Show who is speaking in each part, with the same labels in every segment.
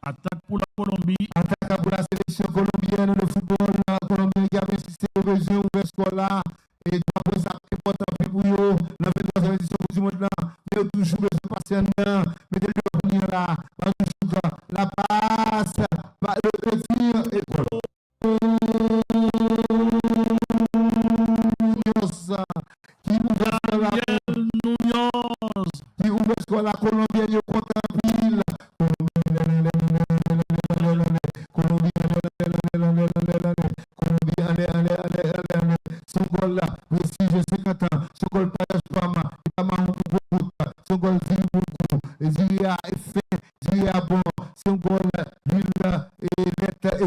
Speaker 1: Attaque pour la Colombie.
Speaker 2: Attaque pour la sélection colombienne de football. La Colombie qui a assisté au besoin ouvert scolaire. Et doit poser important pour eux. La 23e édition du monde là. Mais toujours besoin de patience. Mettez le venir là. La passe. Le tir. Et voilà. Qui ouvre la Colombienne est content pile. Son goal là, précis 50 ans, son goal pas d'espama, il pas marron pour beaucoup, son goal dit beaucoup, Ziria est fait, Ziria bon, son goal l'huile et net et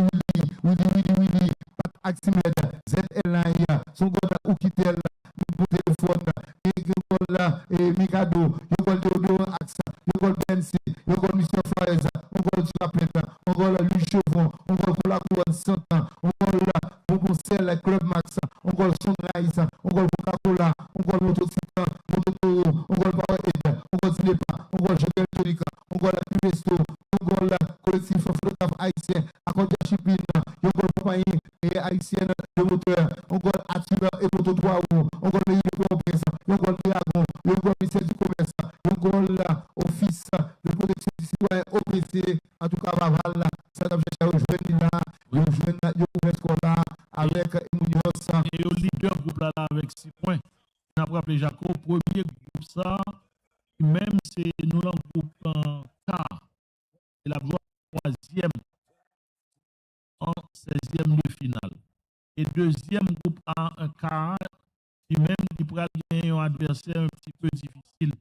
Speaker 2: Willy, pas Aximède, ZLI, son goal là, Oukitel, pour téléphone, et goal là, et Mikado, le goal de Axa, le goal Bensi, le goal Mister Flores, on goal sur la plate, on goal Louis Chevron, on goal pour la couronne 100 ans, on goal là, pour conseil Club Max, on goal Sunrise, on goal Coca-Cola, on goal Motocycle, Mototoro, on goal Powerhead, on goal Cinepa, on goal Jokel Tonica, on goal Puresto, on goal collectif photographe haïtien, accord de shipping, on goal compagnie et haïtienne de moteur, on goal Atura et Moto 3 roues, on goal Pays de Commerce, on goal Dragon, on goal ministère du Commerce, on goal Office de protection du citoyen OPC, en tout cas, Vaval, ça va chercher au jeune là, au jeune ouvert scolaire avec Mounios.
Speaker 1: Et au leader groupe là avec 6 points. On a rappelé Jacob, premier groupe ça, même c'est nous le groupe quart. Et la joie 3e en 16e de finale. Et deuxième groupe A, un quart, qui même qui pourrait gagner un adversaire un petit peu difficile.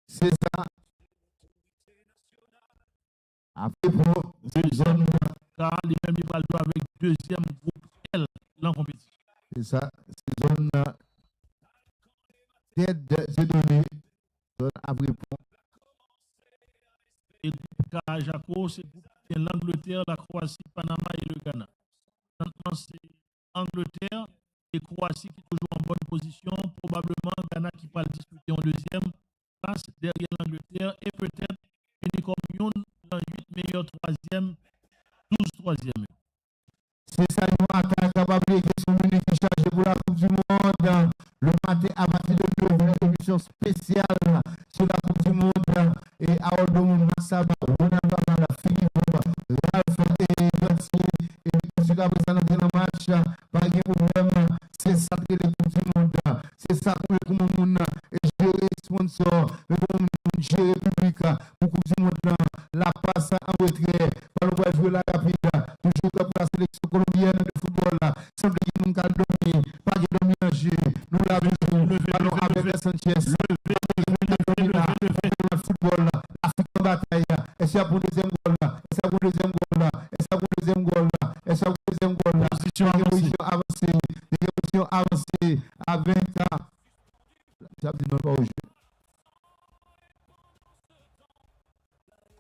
Speaker 2: C'est ça. Après, pour
Speaker 1: deuxième car lui-même il va jouer avec deuxième groupe L dans la compétition.
Speaker 2: C'est ça. C'est zone c'est donné. Zone après pour.
Speaker 1: Et le groupe K, Jaco, c'est l'Angleterre, la Croatie, Panama et le Ghana. Maintenant, c'est Angleterre et Croatie qui est toujours en bonne position. Probablement Ghana qui va le disputer en deuxième place derrière l'Angleterre et peut-être Unicom Union dans 8 meilleurs troisième, 12 troisième.
Speaker 2: C'est ça, nous avons capable de question qui chargée pour la Coupe du Monde. Le matin à partir de 9h, une émission spéciale sur la Coupe du Monde. Et à Odomou Massaba, Ronaldo, Philippe, Ralph et Gauthier. Et jusqu'à présent, dans le match, pas de problème. C'est ça que les Coupes du Monde. C'est ça pour le monde. Et gérer sponsor, le monde gérer public. Pour Coupe du Monde, la passe en retrait. Par le jouer la rapide. Toujours pour la sélection colombienne de football. Semble qu'il nous a donné. Pas de domination. Nous l'avons vu. Allons avec Sanchez. Le football. L'Afrique en bataille. Et c'est pour le deuxième goal. Et c'est pour le deuxième goal. Et c'est pour le deuxième goal. Et c'est pour le deuxième goal. Position avancée. Position avancée. Avec. Ça dit non pas au jeu.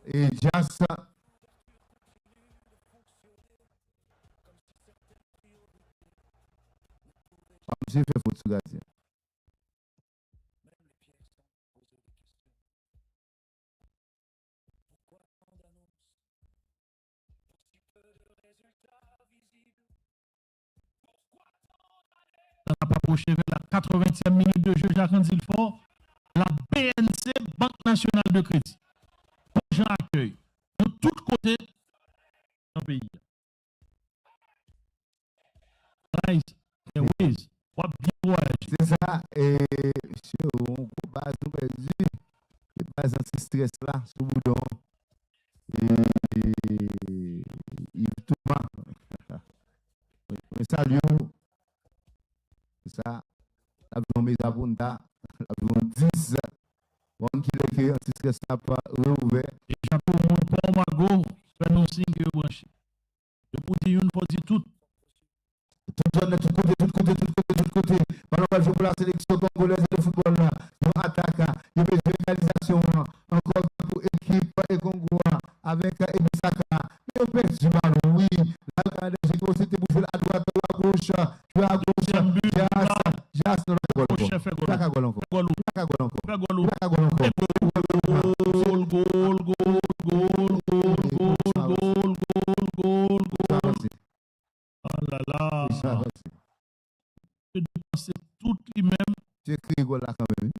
Speaker 2: Et Jas. J'ai fait faute sur gardien.
Speaker 1: On n'a pas approché vers la 80e minute de jeu, Jacques Andilfort. La BNC, Banque Nationale de Crédit. Jean accueille de tous côtés dans le pays.
Speaker 2: C'est ça, et on base nous perdu, et base anti stress là, sous boudon, et il tout mal. Mais salut, c'est ça, l'avion Mézabunda, l'avion 10, bon qui est anti stress là pas rouvert.
Speaker 1: Et j'appelle mon bon mago, fait nos signes que branché. Je peux dire une fois tout.
Speaker 2: Tout côté. Pendant que je joue pour la sélection congolaise de football, nous attaquons, nous faisons une réalisation encore pour l'équipe et Congo avec Ebisaka. Mais on perd du ballon, oui. Là, c'était pour jouer à droite ou à gauche. Jouer à gauche, Jas, dans la gauche.
Speaker 1: goal. Oh là là. Je dépensais tout lui-même.
Speaker 2: Tu écris goal là quand même.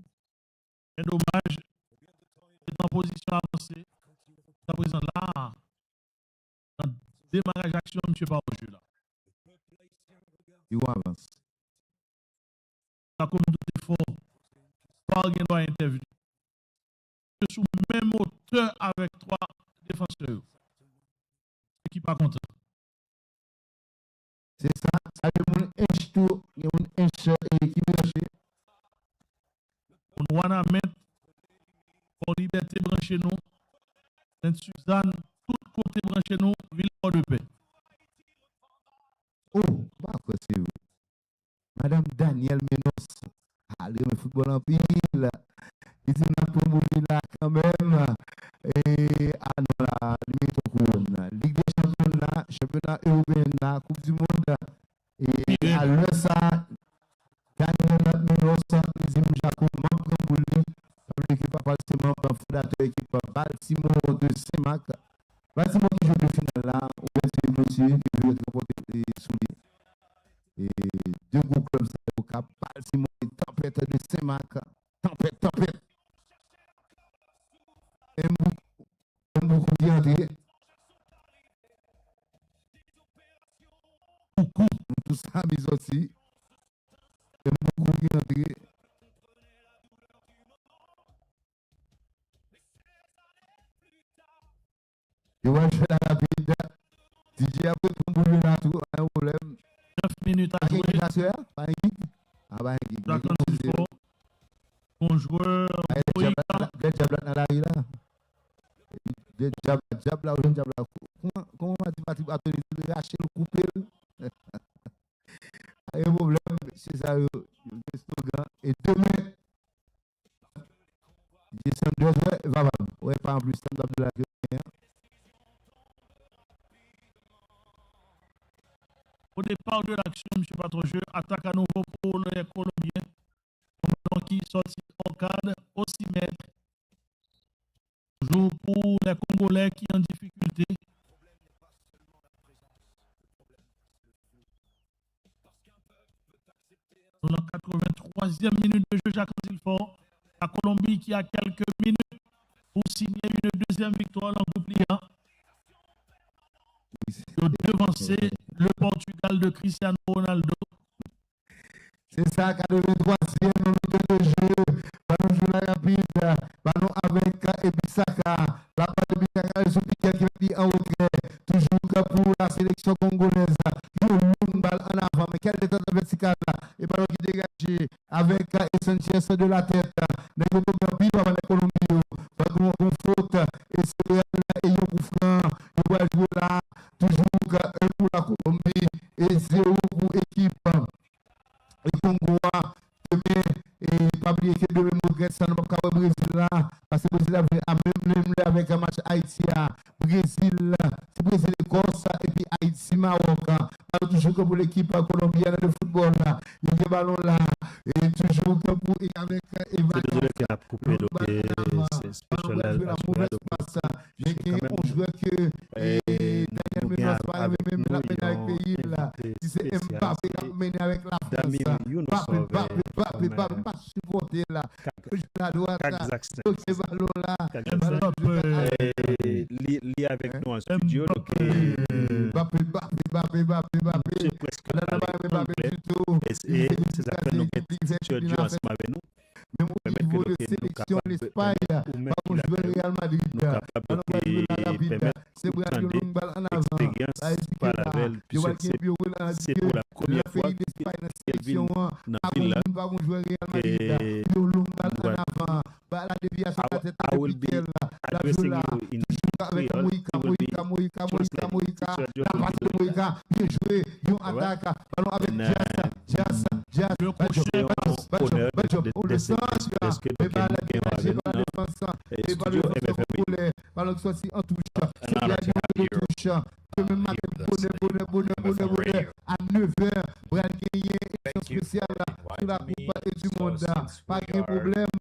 Speaker 1: C'est dommage. C'est en position avancée. À présent là, dans démarrage action, monsieur pas au jeu là.
Speaker 2: Il avance.
Speaker 1: La communauté fort. Pas de doit intervenir. Je suis même hauteur avec 3 défenseurs. Qui pas content.
Speaker 2: C'est ça. Ça veut dire un qui branché.
Speaker 1: On va mettre pour liberté brancher nous. Sainte-Suzanne, tout côté branché nous, ville de paix.
Speaker 2: Oh, pas possible. Madame Daniel Menos. Allez, le football en pile. Il dit qu'on mourir là quand même. Et à nous la limite au couronne. Ligue des champions là, championnat européen là, Coupe du monde. Et à l'heure ça, Daniel Menos, Zim Jacob, membre Cambouli, l'équipe membre fondateur équipe Baltimore de Saint-Marc. Baltimore qui joue le final là, ou bien c'est monsieur qui veut remporter sous lui. Et deux gros clubs, c'est au cap Baltimore et Tempête de Saint-Marc. Tempête. Un beaucoup qui est entré. Beaucoup. Tout ça, mais aussi. Un beaucoup qui est entré. Je vais jouer la rapide. DJ a pris ton boulot là, tout, un problème.
Speaker 1: 9 minutes à jouer.
Speaker 2: Pas un geek. Ah, bah, un geek.
Speaker 1: Bon joueur.
Speaker 2: Comment tu vas te racher le couper? Il y a un problème, c'est ça, le slogan. Et demain, j'ai 2 heures, va. Ouais, pas en plus, ça me de la gueule.
Speaker 1: Au départ de l'action, M. Patron-Jeu attaque à nouveau pour les Colombiens. Qui sorti en cadre au 6 mètres. Toujours pour les Congolais qui sont en difficulté. Dans la 83e minute de jeu, Jacques Silfort. La Colombie qui a quelques minutes pour signer une deuxième victoire en groupe Liga. De devancer le Portugal de Cristiano Ronaldo.
Speaker 2: C'est ça, 83e minute de jeu. Ballon joue la rapide. Ballon avec Ebisaka. La part de Ebisaka, le piquet qui est en retrait. Toujours pour la sélection congolaise. Il y a une balle en avant. Mais quelle est la verticale? Et ballon qui dégage avec Sanchez de la tête. Les Colombie va la Colombie. Ballon en faute. Et c'est et il coup franc. Il va jouer là. Toujours pour la Colombie. Et 0 pour équipe. Et Congo, demain, et pas oublier que demain, ça ne va pas au Brésil là, parce que le Brésil a même avec un match Haïti, Brésil, c'est Brésil-Écosse, et puis Haïti-Maroc. Alors, toujours que pour l'équipe colombienne de football, il y a des ballons là, et toujours que pour avec Evan.
Speaker 3: C'est désolé qu'il a coupé, donc c'est spécial.
Speaker 2: La mauvaise passe, mais on joue que Daniel Menos va même la peine avec le pays là. Si c'est Mbappé qui a mené avec la France, Mbappé, pas supporter là. La droite, donc ces ballons là,
Speaker 3: lié avec nous en studio.
Speaker 2: Mbappé.
Speaker 3: C'est presque et c'est ça que nous avons avec nous.
Speaker 2: Même au niveau de sélection, l'Espagne, pas pour jouer le Real Madrid. C'est pour aller une balle en avant.
Speaker 3: C'est pour la première fois qu'elle vient dans la ville.
Speaker 2: Pas pour jouer le Real Madrid. Il y a une balle en avant. La déviation de la tête de Piquel. Avec Moïka. La passe de Moïka. Bien joué. Bien attaque. Ballon avec Jazz.
Speaker 1: Le crochet.
Speaker 2: Ballon sorti en touche. C'est bien touche. Demain matin, bonheur. À 9h, Brian Gagné, émission spéciale sur la Coupe du Monde. Pas de problème.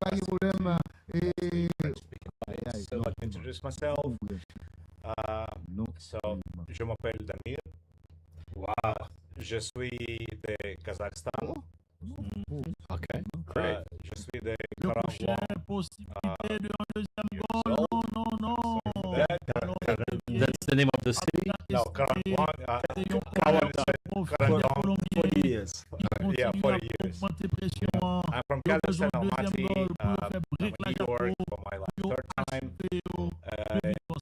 Speaker 2: pas de problème.
Speaker 3: So let me introduce myself. So, je m'appelle Damir. Je suis de Kazakhstan.
Speaker 4: Okay, great.
Speaker 3: Je suis de
Speaker 1: Le
Speaker 3: 41.
Speaker 1: prochain possibilité de un deuxième goal. Non.
Speaker 4: That's the name of the city.
Speaker 3: No, 41.
Speaker 4: Yes.
Speaker 3: Yeah, 40 years. I'm from Kazakhstan, Almaty. I'm in New York for my third time.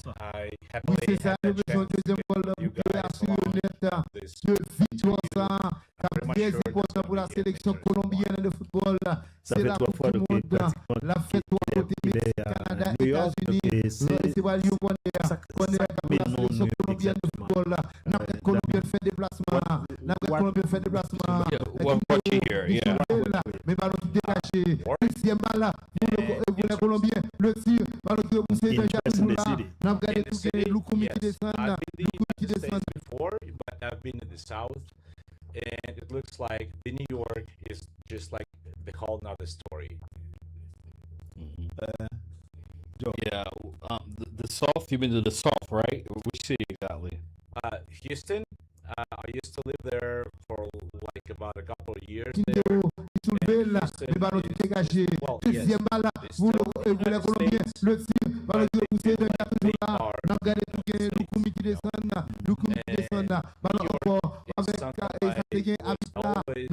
Speaker 3: I happily had the chance to meet you guys along this
Speaker 2: Victoire, très important pour la sélection colombienne de football. C'est la Coupe du Monde. La fête au côté Canada, États-Unis. C'est pas Lyon qu'on est la sélection colombienne de football. Notre Colombien fait déplacement.
Speaker 4: What you here? Yeah.
Speaker 2: Mais ballon qui dégagé. Deuxième balle pour les Colombiens. Le tir, ballon qui est poussé déjà toujours là. N'a pas gagné tout les Lukumi qui descendent.
Speaker 3: Before, but I've been in the South, and it looks like the New York is just like the whole nother story.
Speaker 4: Yeah. The South. You've been to the South, right? Which city exactly?
Speaker 3: Houston, I used to live there for like about a couple of years there.
Speaker 2: Le ballon qui dégagé. Deuxième balle pour les Colombiens. Le tir, ballon qui est poussé déjà toujours là. N'a pas gagné tout les Lukumi qui descendent. Ballon encore avec Abidla. Mais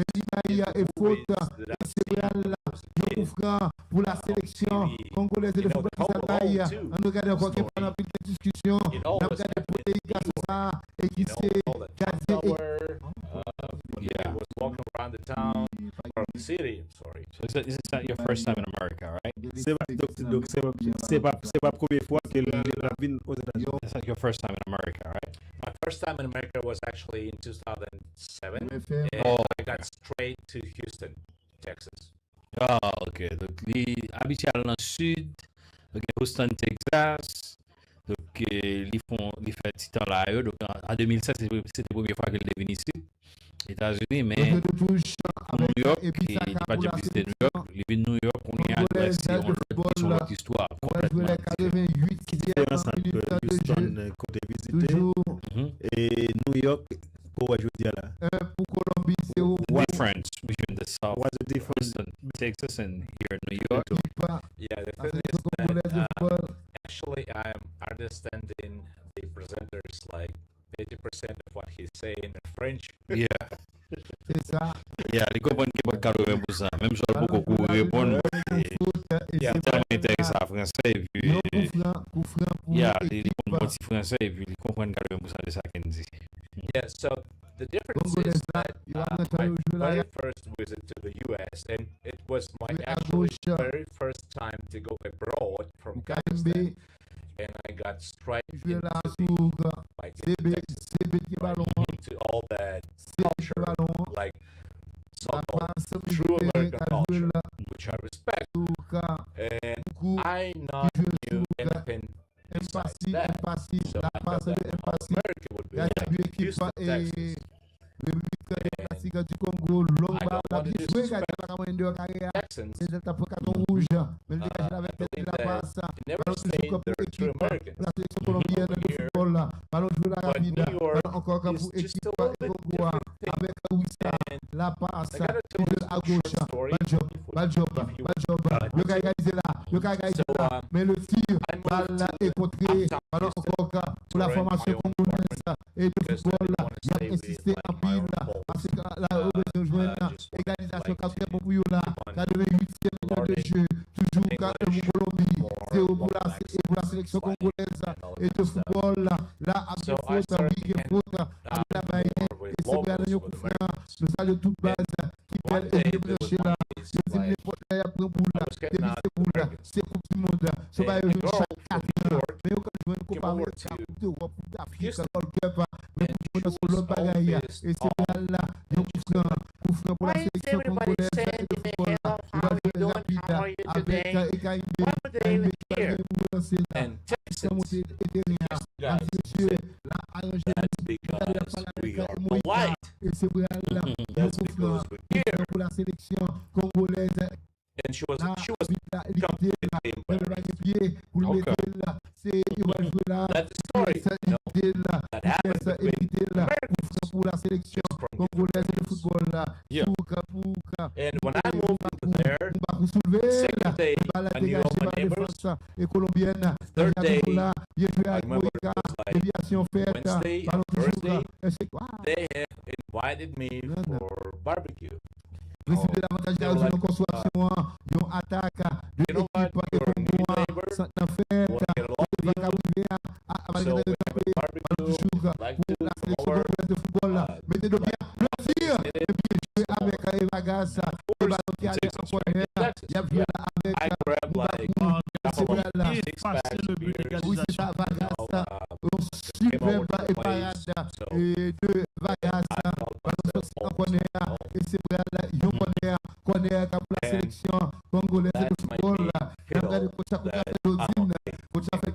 Speaker 2: il y a une faute. Et c'est là. Le coup franc pour la sélection congolaise de football qui s'attaille. On regarde encore qu'il y a une discussion. On a regardé pour les gars ça et qui s'est gardé.
Speaker 3: Yeah, was walking around the town or the city. I'm sorry.
Speaker 4: So this is not your first time in America, right?
Speaker 5: C'est pas première fois que la ville aux États-Unis.
Speaker 4: It's not your first time in America, right?
Speaker 3: My first time in America was actually in 2007, and I got straight to Houston, Texas.
Speaker 4: Ah, ok. Donc, les habitués dans le sud, donc Houston, Texas. Donc, ils font petit temps là. Donc, en 2007, c'était la première fois qu'ils étaient venus ici, États-Unis, mais New York, il n'a pas déjà visité New York. Il est venu New York, on est adressé, on sur notre histoire complètement.
Speaker 5: Différence entre Houston côté visité et New York pour ajouter là.
Speaker 2: Pour Colombie, c'est où?
Speaker 4: What difference between the South,
Speaker 5: What's the difference?
Speaker 4: Houston, Texas, and here in New York?
Speaker 3: Yeah, the thing is that actually I'm understanding the presenters like 80% of what he's saying in French.
Speaker 4: Yeah.
Speaker 2: C'est ça.
Speaker 4: Yeah, les comprennent qu'il n'y a pas de pour ça. Même si on peut beaucoup répondre, c'est tellement intéressant en français. Et puis, yeah, les comprennent aussi français et puis ils comprennent 80% de ça qu'il dit.
Speaker 3: Yeah, so the difference is that my very first visit to the U.S. and it was my actually very first time to go abroad from Kazakhstan, and I got straight into all that culture, like so-called true American culture, which I respect, and I not knew anything besides that. So I thought that America would be like Houston, Texas. I don't want to disrespect Texans, but I believe that in every state there are true Americans. Here, but New York is just a little bit different thing. And I gotta tell you a short story.
Speaker 2: Mais le tir, balle est contré, ballon encore pour la formation congolaise et de football, il a insisté en pile parce que la besoin de égalisation quatrième pour là, 88e de jeu, toujours pour Colombie, 0 pour la sélection congolaise et de football, là, avec faute, avec la baille, et c'est bien le coup franc, nous allons toute base, qui perd et qui là, je dis n'importe quoi, après boule, c'est Coupe du Monde, ça va y chaque 4 ans, mais quand je veux une Coupe d'Afrique, mais pour sur l'autre bagaille, et c'est bien là, coup franc pour la sélection congolaise et de football, il va jouer rapide, avec Ekaïmbe, qui va pour lancer là, ça monte et derrière,
Speaker 3: That's because we are polite.
Speaker 2: et c'est bien là, le coup franc pour la sélection congolaise
Speaker 3: And she was
Speaker 2: là,
Speaker 3: completely
Speaker 2: pied pour le
Speaker 3: Okay.
Speaker 2: mettre là, c'est il va jouer là,
Speaker 3: That's the story.
Speaker 2: là,
Speaker 3: That happened
Speaker 2: ça
Speaker 3: between
Speaker 2: là,
Speaker 3: Americans
Speaker 2: pour la sélection
Speaker 3: from
Speaker 2: congolaise de football là,
Speaker 3: Yeah.
Speaker 2: Pouka,
Speaker 3: And when I moved into there, second day, I knew all my neighbors.
Speaker 2: et colombienne,
Speaker 3: Third day,
Speaker 2: là, il joué
Speaker 3: I
Speaker 2: avec
Speaker 3: remember it
Speaker 2: Moïka,
Speaker 3: was like
Speaker 2: déviation faite,
Speaker 3: Wednesday
Speaker 2: ballon
Speaker 3: and Thursday,
Speaker 2: wow.
Speaker 3: they have invited me for barbecue.
Speaker 2: Président l'avantage de la construction, une attaque de
Speaker 3: You know what?
Speaker 2: l'équipe
Speaker 3: You're a new
Speaker 2: Congo,
Speaker 3: neighbor.
Speaker 2: ça n'a fait,
Speaker 3: Want to get along with you. So we have a barbecue. Like to
Speaker 2: la sélection
Speaker 3: over.
Speaker 2: congolaise de football, mettez de bien plaisir, et puis jouer avec Evagas, le ballon qui a des corner, il y a joué là
Speaker 3: I
Speaker 2: avec
Speaker 3: grabbed like
Speaker 2: c'est
Speaker 3: couple
Speaker 2: vrai
Speaker 3: of
Speaker 2: là,
Speaker 3: six-packs
Speaker 1: le
Speaker 3: of
Speaker 1: but
Speaker 3: beers.
Speaker 2: oui c'est ça, Vagas, un superbe et parade et de Vagas, et c'est vrai là, ils connaît comme la sélection congolaise de football là, regardez coach a fait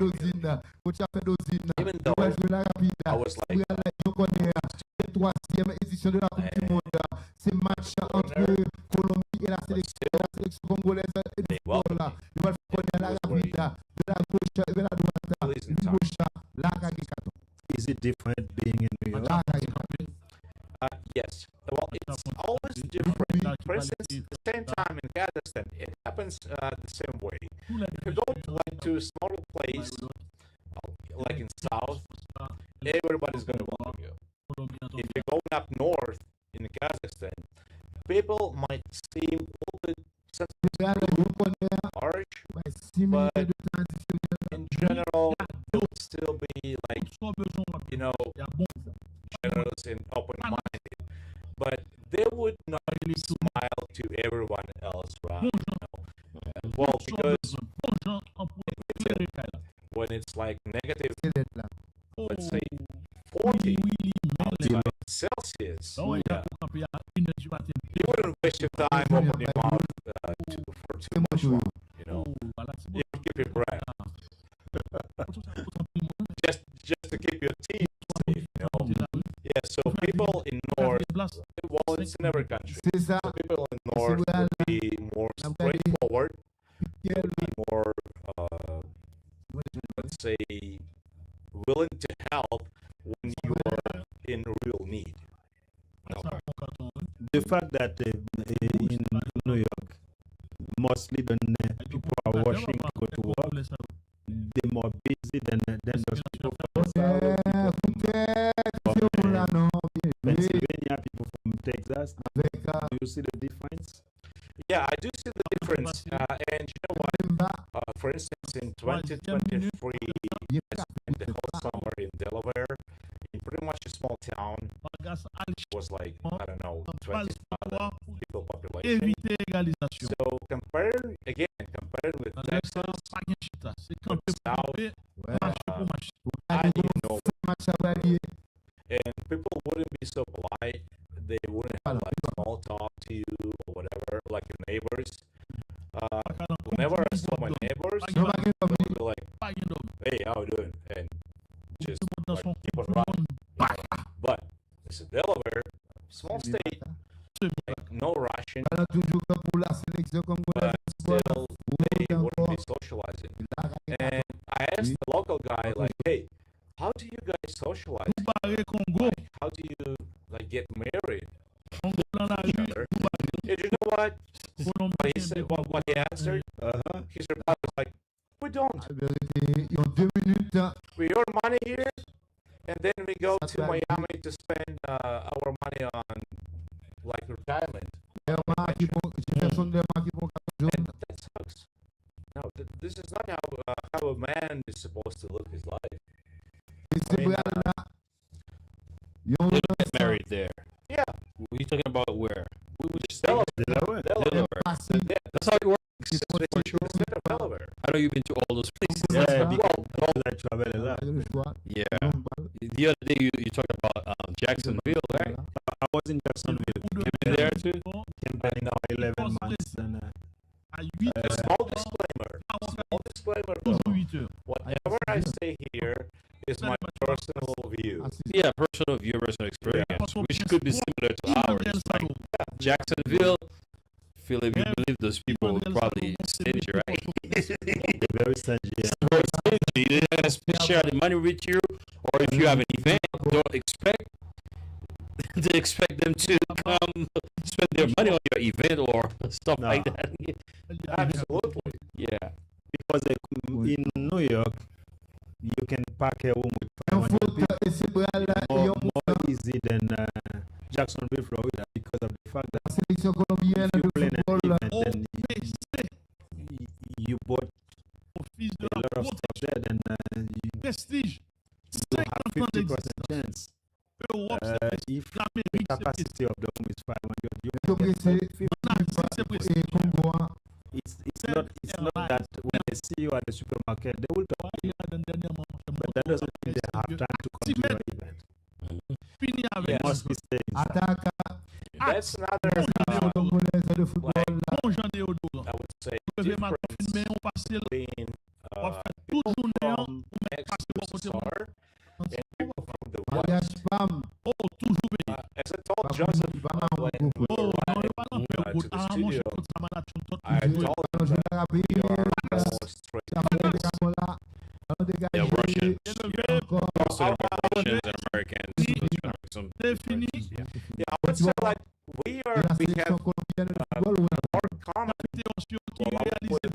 Speaker 2: dozine,
Speaker 3: Even though
Speaker 2: il va jouer la rapide,
Speaker 3: I was like,
Speaker 2: ils connaît la troisième édition de la Coupe du Monde, c'est match entre Colombie et la sélection congolaise de football là, il va connaître la rapide, de la gauche et de la droite, du gauche, la Kagikato.
Speaker 5: Is it different being in New York?
Speaker 3: yes. Well, it's always different. For instance, the same time in Kazakhstan, it happens the same way. If you go to a smaller place, like in South, everybody's going to welcome you. If you're going up north in Kazakhstan, people might seem a little bit harsh, but in general, they'll still be like, generous and open-minded. But they would not smile to everyone else, right? Well, because when it's like negative, let's say 40 outside Celsius, you wouldn't waste your time opening your mouth for too much long, you keep your breath. just to keep your teeth safe, Yeah, so people in North, well, it's in every country. So people in North would be more straightforward, would be more, let's say, willing to help when you are in real need.
Speaker 5: The fact that in New York, mostly when people are washing to go to work, they're more busy than those people from Pennsylvania, people from Texas. Do you see the difference?
Speaker 3: Yeah, I do see the difference. And you know what? For instance, in 2023, I spent the whole summer in Delaware, in pretty much a small town. It was like, I don't know, 20,000 people population. So comparing with Texas, with South, I didn't know. And people wouldn't be so polite. They wouldn't have like small talk to you or whatever, like your neighbors. Whenever I saw my neighbors, they would be like, "Hey, how you doing?" And just like, keep on running. But it's a Delaware, small state, like no rushing, but still they wouldn't be socializing. And I asked the local guy, like, "Hey, how do you guys socialize? Like, how do you like get married to each other?" And you know what? What he said, what he answered, his reply was like, "We don't. We earn money here, and then we go to Miami to spend our money on like retirement." And that sucks. No, this is not how a man is supposed to live his life.
Speaker 4: They don't get married there.
Speaker 3: Yeah.
Speaker 4: What are you talking about where? We were just
Speaker 3: Delaware.
Speaker 4: That's how it works.
Speaker 3: Delaware.
Speaker 4: I know you've been to all those places.
Speaker 5: Yeah, because I travel a lot.
Speaker 4: Yeah. The other day you talked about Jacksonville, right?
Speaker 5: I was in Jacksonville.
Speaker 4: You've been there too?
Speaker 5: Came back now 11 months. And,
Speaker 3: Small disclaimer though. Whatever I say here is my personal view.
Speaker 4: Yeah, personal view, personal experience, which could be similar to ours. Like Jacksonville, feel if you believe those people would probably stingy, right?
Speaker 5: They're very stingy.
Speaker 4: Very stingy. They're not gonna share the money with you, or if you have an event, don't expect them to come spend their money on your event or stuff like that.
Speaker 3: Absolutely.
Speaker 4: Yeah.
Speaker 5: Because in New York, you can pack a room with 500 people more easy than Jacksonville, Florida, because of the fact that if you plan an event, then you bought a lot of stuff there, then
Speaker 1: Prestige.
Speaker 5: you have 50% chance. If the capacity of the room is 500, you can get 50%. It's not that when they see you at the supermarket, they will talk to you. But that doesn't mean they have time to come to your event.
Speaker 3: Yes.
Speaker 5: Must be staying.
Speaker 3: That's another, I would say, difference between people from ex-USSR and people from the West. As I told Joseph when we arrived to the studio, I told him that we are straight from
Speaker 4: Yeah, Russians. Also, Russians and Americans.
Speaker 3: Yeah, I would say like we have more common with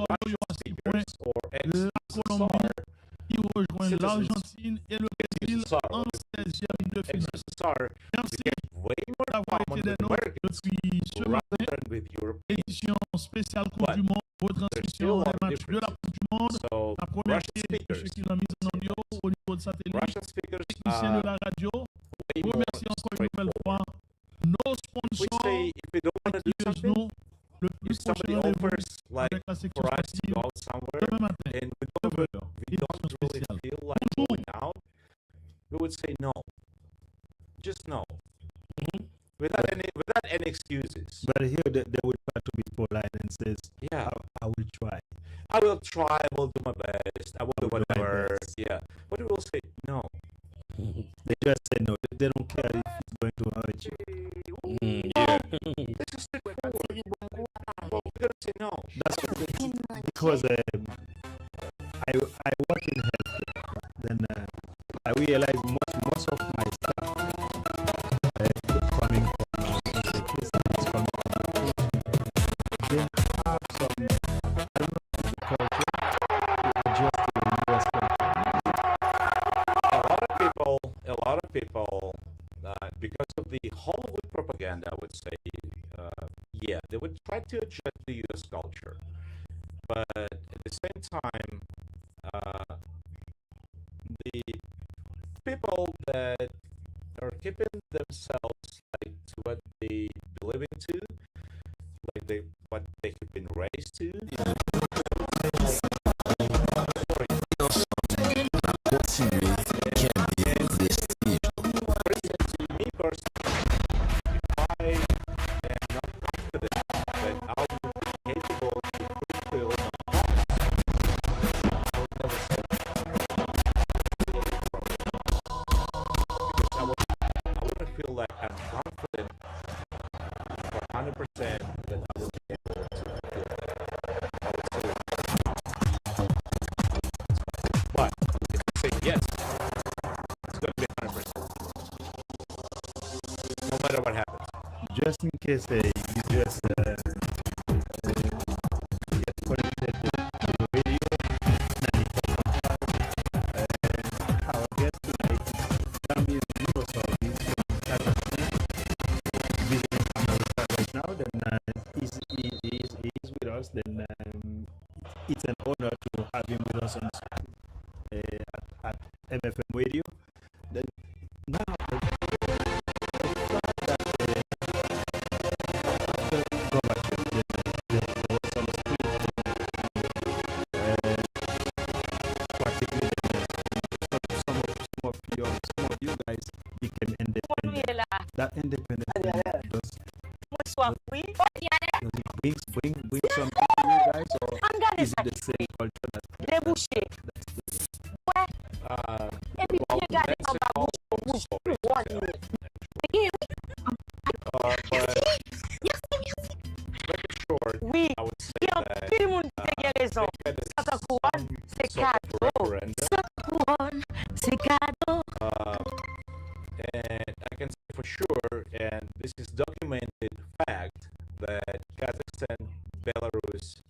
Speaker 3: Russian speakers or ex-USSR.
Speaker 1: L'Argentine et le Brésil en 16e de finale.
Speaker 3: Ex-USSR became way more common with Americans rather than with Europeans.
Speaker 1: Édition spéciale Coupe du Monde, retransmission des matchs de la Coupe du Monde.
Speaker 3: So,
Speaker 1: La première
Speaker 3: Russian
Speaker 1: qui
Speaker 3: speakers,
Speaker 1: est la mise en audio au niveau de satellite.
Speaker 3: Russian speakers,
Speaker 1: Technicien de la radio.
Speaker 3: way more
Speaker 1: Remercie encore une nouvelle fois nos
Speaker 3: we
Speaker 1: sponsors
Speaker 3: say if we don't want to do
Speaker 1: qui
Speaker 3: something,
Speaker 1: nous le
Speaker 3: if
Speaker 1: plus
Speaker 3: somebody
Speaker 1: prochain rendez-vous
Speaker 3: offers like
Speaker 1: avec la section
Speaker 3: for us to
Speaker 1: sportive
Speaker 3: go out somewhere
Speaker 1: demain matin.
Speaker 3: and we don't really feel like going out, we would say no. Just no. Without any excuses.
Speaker 5: But here they would try to be polite and says,
Speaker 3: Yeah,
Speaker 5: I will try.
Speaker 3: I will try, I will do my best, I will do
Speaker 5: I will do my
Speaker 3: whatever.
Speaker 5: best.
Speaker 3: Yeah. But we will say no.
Speaker 5: They just say no. They don't care if it's going to hurt you.
Speaker 4: Yeah.
Speaker 3: This is the well, we're gonna say no.
Speaker 5: That's because I work in healthcare. Then I realize most of my staff coming from Christians, coming from they have some, I don't know, culture to adjust to the US culture.
Speaker 3: A lot of people, because of the Hollywood propaganda, I would say, yeah, they would try to adjust the U.S. culture, but at the same time, the people that are keeping themselves like to what they believe into, like what they have been raised to. Me personally, I am not confident that I will be capable to fulfill my I would never say because I wouldn't feel like I'm confident for 100% that I will be able to fulfill it. I would say, but if I say yes, it's going to be 100%. No matter what happens.
Speaker 5: Just in case you just get connected to the radio, our guest tonight, Tammy Microsoft, is visiting America right now. Then he's with us. Then it's an honor to have him with us on at Mfm Radio. Then now. Some of you guys became independent. That independence does it bring something to you guys, or is it the same culture that's
Speaker 3: that Kazakhstan, Belarus,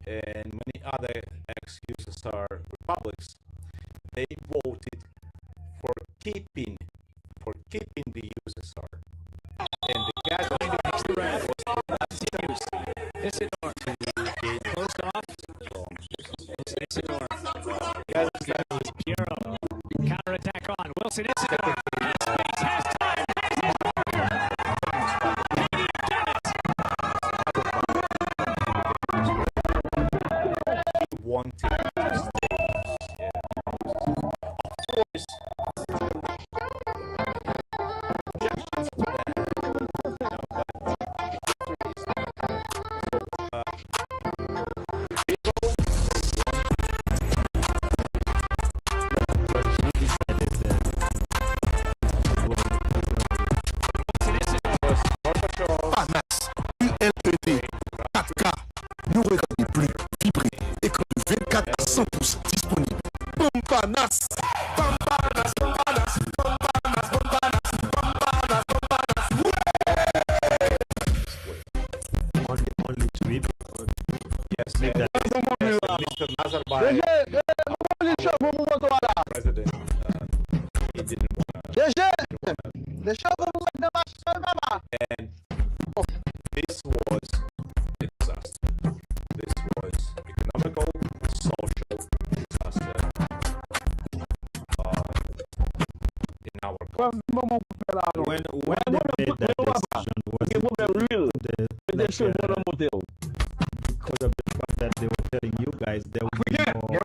Speaker 3: and many other ex-USSR republics, they voted for keeping the USSR. And the Kazakhstan was
Speaker 6: Post off. Bureau. Counterattack on. Wilson Isidore. Space has time.
Speaker 3: wanted to stay. Of course, objections to that,
Speaker 7: Panas, ULPD, 4K, nous regardez plus, vibré, écran de 24 à 100 pouces disponible. Panas, Pampanas, Pampanas, Pampanas, Pampanas, Pampanas, Pampanas.
Speaker 5: Only two people.
Speaker 3: yes,
Speaker 5: Make that.
Speaker 3: Mr. Nazarbayev, president, he didn't want to. And this was a disaster. This was economical, social disaster in our country.
Speaker 5: When they made that decision, was it because of the fact that they were telling you guys there would be more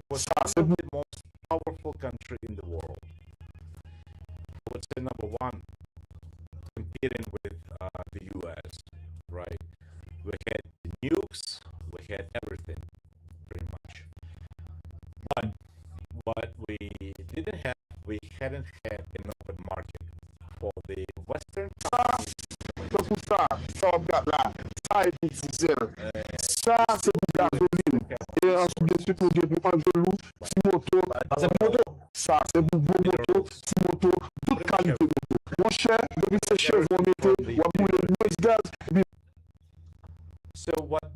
Speaker 3: Well, actually, the most powerful country in the world. I would say number one, competing with the U.S., right? We had nukes, we had everything, pretty much. But what we didn't have, we hadn't had an open market for the Western countries. So what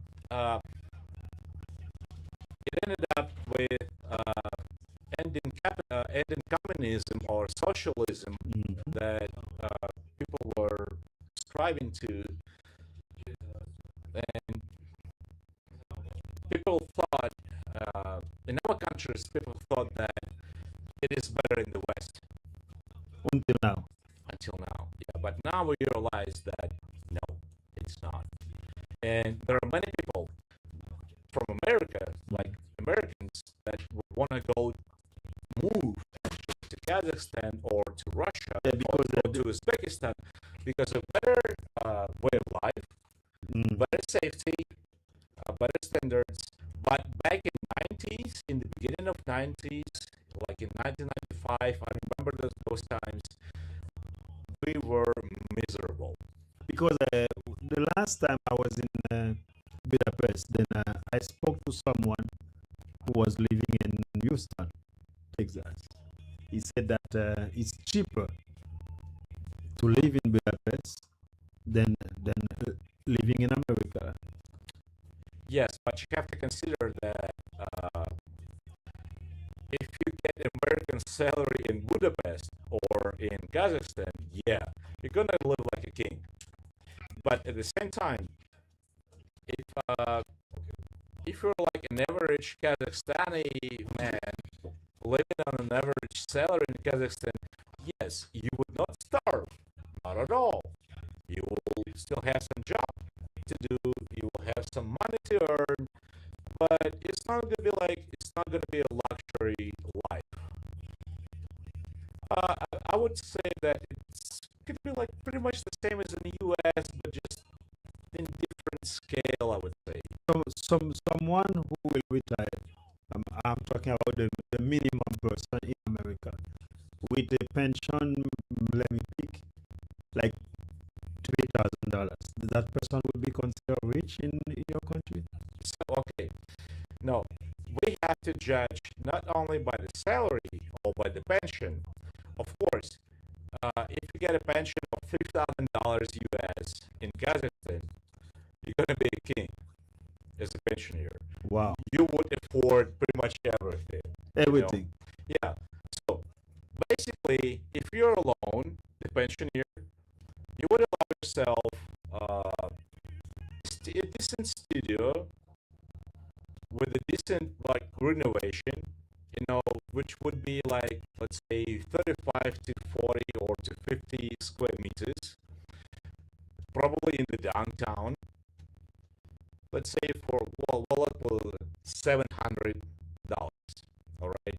Speaker 3: it ended up with ending communism or socialism that people were striving to, and people thought in our countries, people thought that it is better in the West
Speaker 5: until now.
Speaker 3: until now. Yeah, but now we realize that no, it's not. And there are many people from America, like Americans, that would want to move to Kazakhstan or to Russia or to Uzbekistan because of better way of life, better safety, better standards. But back in 90s, in the beginning of 90s, like in 1995, I remember those times, we were miserable.
Speaker 5: Because the last time I was in Budapest, then I spoke to someone who was living in Houston, Texas. He said that it's cheaper to live in Budapest than living in America.
Speaker 3: Yes, but you have to consider that if you get American salary in Budapest or in Kazakhstan, yeah, you're gonna live like a king. But at the same time, if you're like an average Kazakhstani man living on an average salary in Kazakhstan, yes, you would not starve, not at all. You will still have some job to do, you will have some money to earn, but it's not gonna be a luxury life. I would say that it's could be like pretty much the same as in the US, but just in different scale, I would say.
Speaker 5: So someone who will retire, I'm talking about the minimum person in America. with a pension, let me pick, like $3,000. That person would be considered rich in your country?
Speaker 3: So, okay. No, we have to judge not only by the salary or by the pension. Of course, if you get a pension of $3,000 US in Kazakhstan, you're going to be a king as a pensioner.
Speaker 5: Wow.
Speaker 3: You would afford pretty much everything.
Speaker 5: Everything.
Speaker 3: You know? Yeah. So basically, if you're alone, the pensioner, you would allow yourself a decent studio with a decent like renovation, which would be like, let's say 35 to 40 or to 50 square meters, probably in the downtown. Let's say for $700. All right,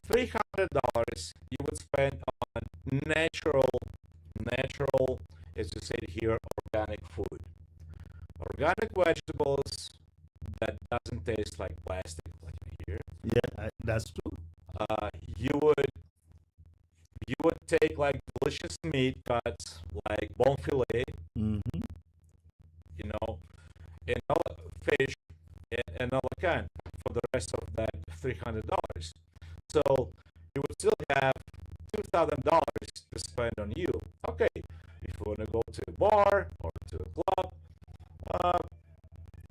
Speaker 3: $300 you would spend on natural, as you said here, organic food, organic vegetables that doesn't taste like plastic like here.
Speaker 5: Yeah, that's true.
Speaker 3: You would take like delicious meat cuts like bone fillet,
Speaker 5: Mm-hmm.
Speaker 3: and all fish and all kind for the rest of that $300. So you would still have $2,000 to spend on you. Okay, if you want to go to a bar or to a club,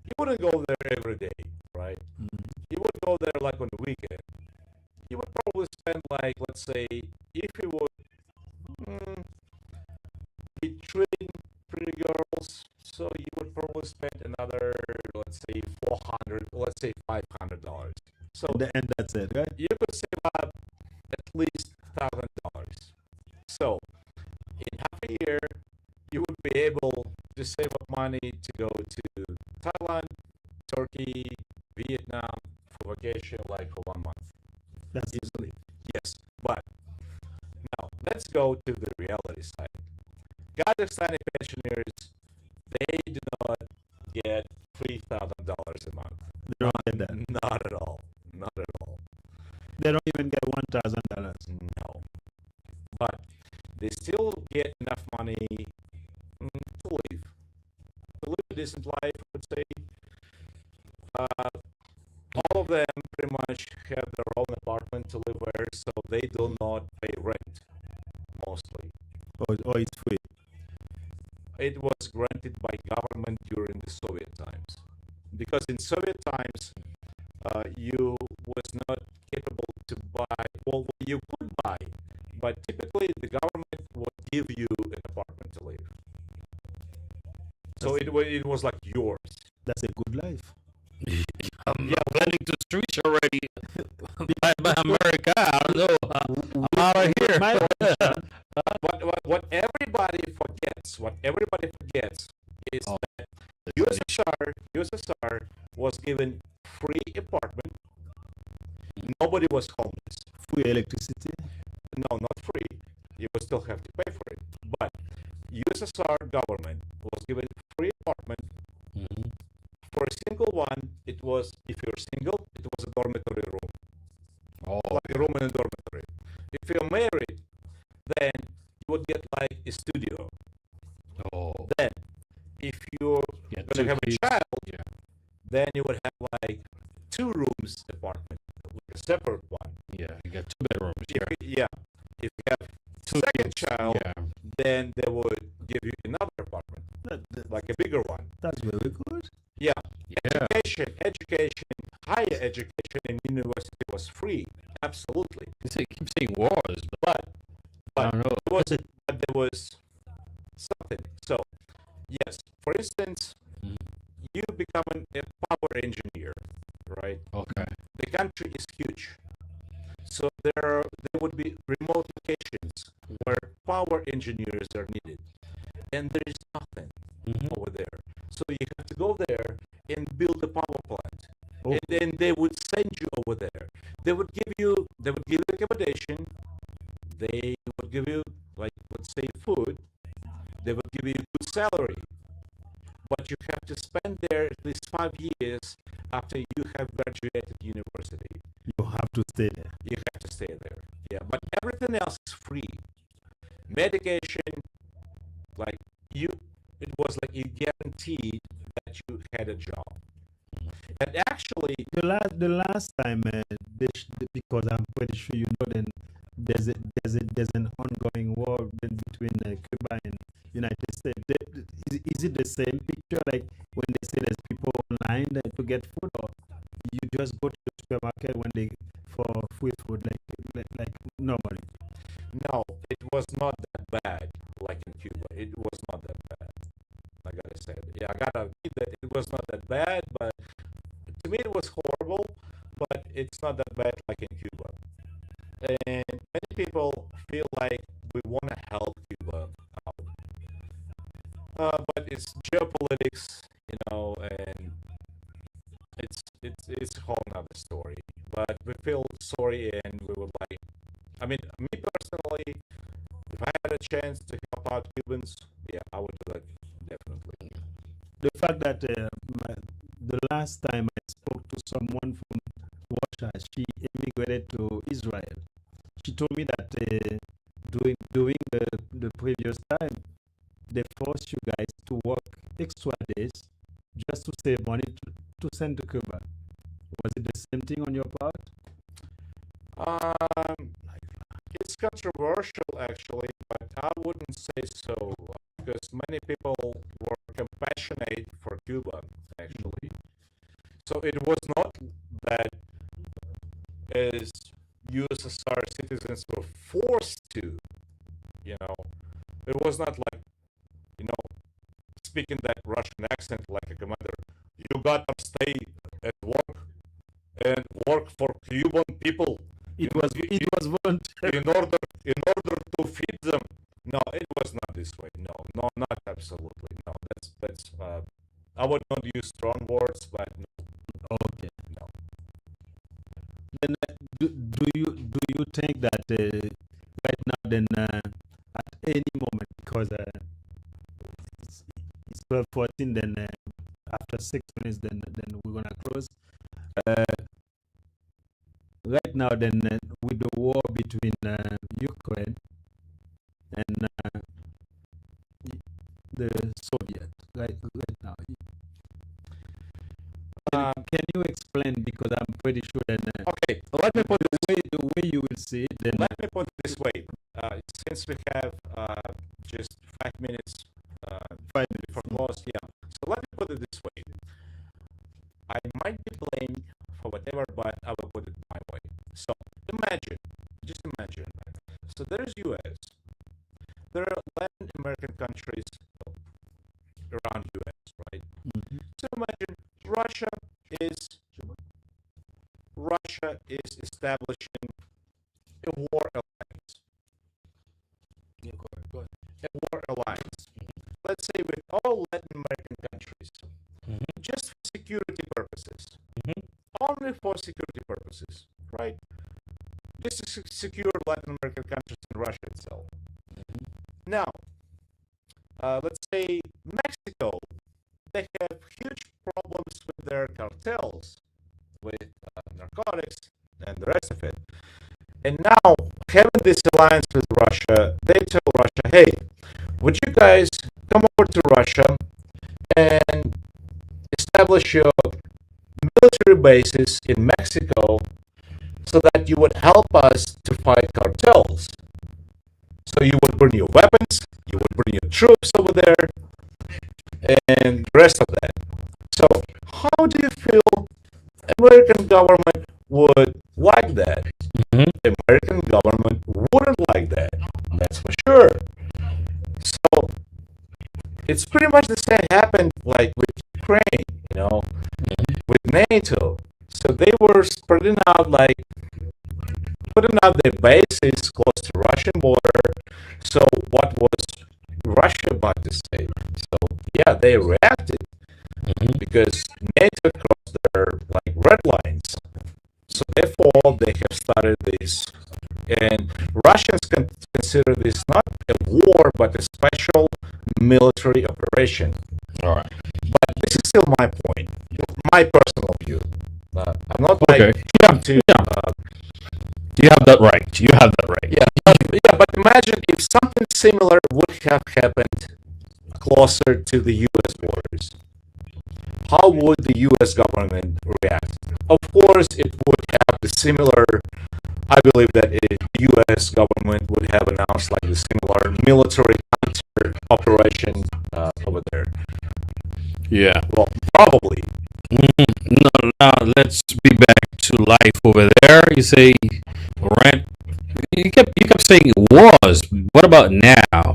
Speaker 3: you wouldn't go there every day, right?
Speaker 5: Mm-hmm.
Speaker 3: You would go there like on the weekend. You would probably spend like, let's say, if you would be treating pretty girls, so you would probably spend another, let's say, $500. So
Speaker 5: And that's it, right?
Speaker 3: you could save up at least $1,000. So in half a year, you would be able to save up money to go to Thailand, Turkey, Vietnam for vacation, like for 1 month.
Speaker 5: That's easily.
Speaker 3: Yes, but now let's go to the reality side. Kazakhstani pensioners, they do not get $3,000 a month.
Speaker 5: They don't get that.
Speaker 3: Not at all. Not at all.
Speaker 5: They don't even get $1,000.
Speaker 3: No. But they still get enough money to live. To live a decent life, I would say. All of them pretty much have their own apartment to live there, so they do not pay rent, mostly.
Speaker 5: Or it's free.
Speaker 3: It was granted by government during the Soviet times. Because in Soviet times, you was not capable to buy, well, you could buy, but typically the government would give you an apartment to live. So it was like yours.
Speaker 5: That's a good life.
Speaker 4: I'm planning to switch already by America. I don't know. I'm out of here.
Speaker 3: But what everybody forgets is that USSR was given free apartment. Nobody was homeless.
Speaker 5: Free electricity?
Speaker 3: No, not free. You would still have to pay for it. But USSR government was given free apartment.
Speaker 4: Mm-hmm.
Speaker 3: For a single one, it was, if you're single, it was a dormitory room.
Speaker 4: Oh.
Speaker 3: Like a room in a dormitory. If you're married, then you would get like a studio.
Speaker 4: Oh.
Speaker 3: Then, if you're going to have a child, then you would have like 2 rooms apartment, like a separate one.
Speaker 4: Yeah, you got 2 bedrooms.
Speaker 3: Yeah. If you have second child, then they would give you another apartment, like a bigger one.
Speaker 5: That's very good.
Speaker 3: Yeah. Education, higher education in university was free. Absolutely.
Speaker 4: They keep saying wars,
Speaker 3: but
Speaker 4: I don't know.
Speaker 3: There was something. So, yes, for instance, you become a power engineer, right?
Speaker 4: Okay.
Speaker 3: The country is huge. So there would be remote locations where power engineers are needed. And there is nothing over there. So you have to go there and build a power plant. Oh. And then they would send you over there. They would give you accommodation. They would give you, like, let's say, food. They would give you good salary. But you have to spend there at least 5 years after you have graduated university.
Speaker 5: You have to stay there.
Speaker 3: You have to stay there. Yeah, but everything else is free. Medication, like it was like you guaranteed that you had a job. And actually,
Speaker 5: the last time, because I'm pretty sure you know, then there's an ongoing war between Cuba and United States. Is it the same picture? Like when they say there's people online to get food, or you just go to the supermarket when they for free food like normally?
Speaker 3: no, it was not that bad like in Cuba. It was not that bad. Like I said, yeah, I gotta admit that it was not that bad, but to me it was horrible. But it's not that bad like in Cuba. And many people feel like we want to help Cuba out, but it's geopolitics, and it's a whole nother story. But we feel sorry, and we would like. I mean, me personally, if I had a chance to help out Cubans, yeah, I would do that definitely.
Speaker 5: The fact that the last time I spoke to someone from Russia, she immigrated to Israel. She told me that during the previous time, they forced you guys to work extra days just to save money to send to Cuba. Was it the same thing on your part?
Speaker 3: It's controversial actually, but I wouldn't say so because many people were compassionate for Cuba actually. So it was not that as USSR citizens were forced to, it was not like, speaking that Russian accent like a commander, you gotta stay at work and work for Cuban people.
Speaker 5: It was voluntary.
Speaker 3: In order to feed them. No, it was not this way. No, not absolutely. No, that's I would not use strong words, but no.
Speaker 5: Okay.
Speaker 3: No.
Speaker 5: Then do you think that right now then at any moment, because it's 12:14, then after 6 minutes then we're gonna close. Right now then with the war between Ukraine and the Soviet right now. Can you explain, because I'm pretty sure that
Speaker 3: okay, let me put
Speaker 5: the way you will see it, then
Speaker 3: let me put it this way. Since we have just 5 minutes
Speaker 5: 5 minutes
Speaker 3: for close, yeah. So let me put it this way. I might be blamed for whatever, but I will put it my way. So just imagine. So there's U.S. There are Latin American countries around U.S., right?
Speaker 5: Mm-hmm.
Speaker 3: So imagine Russia is establishing a war alliance. A war alliance. Let's say with all Latin American countries, just for security purposes. Only for security purposes, right? Just to secure Latin American countries and Russia itself. Now, let's say Mexico, they have huge problems with their cartels, with narcotics and the rest of it. And now, having this alliance with Russia, they tell Russia, hey, would you guys come over to Russia and establish your military bases in Mexico so that you would help us to fight cartels. So you would bring your weapons, you would bring your troops over there, and the rest of that. So how do you feel American government would like that? The American government wouldn't like that. That's for sure. So it's pretty much the same happened like with Ukraine, with NATO. So they were spreading out, like putting out their bases close to Russian border. So what was Russia about to say? So yeah, they reacted because NATO crossed their red lines. So therefore they have started this, and Russians consider this not a war but a special military operation.
Speaker 4: All right.
Speaker 3: But this is still my point, my personal view. I'm not
Speaker 4: Okay.
Speaker 3: trying to.
Speaker 4: You have that right. You have that right.
Speaker 3: But imagine if something similar would have happened closer to the U.S. borders. How would the U.S. government react? Of course, it would have the similar. I believe that the U.S. government would have announced like the similar military counter operation over there.
Speaker 4: Yeah.
Speaker 3: Well, probably.
Speaker 4: No, now let's be back to life over there. You say rent. You kept saying it was. What about now?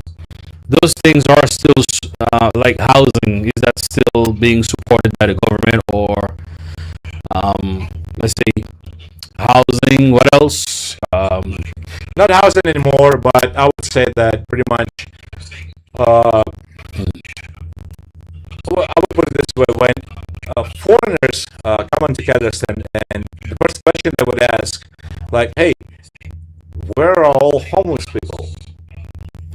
Speaker 4: Those things are still like housing. Is that still being supported by the government, or let's say housing? What else?
Speaker 3: Not housing anymore, but I would say that pretty much. Well, I would put it this way: when foreigners come into Kazakhstan, and the first question they would ask, like, "Hey, where are all homeless people?"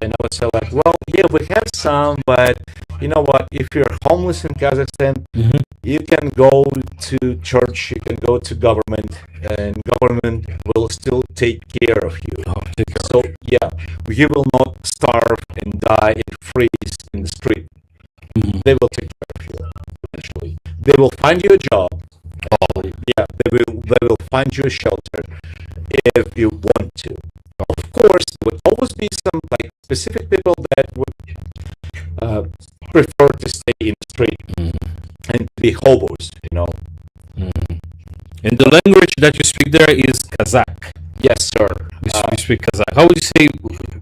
Speaker 3: And I would say, like, "Well, yeah, we have some, but you know what? If you're homeless in Kazakhstan, you can go to church, you can go to government, and government will still take care of you. So yeah, you will not starve and die and freeze in the street. They will take care of you eventually. They will find you a job. Yeah, they will find you a shelter if you want to. Of course, there would always be some like specific people that would prefer to stay in the street and be hobos, you know."
Speaker 4: And the language that you speak there is Kazakh.
Speaker 3: Yes, sir.
Speaker 4: You speak Kazakh. How would you say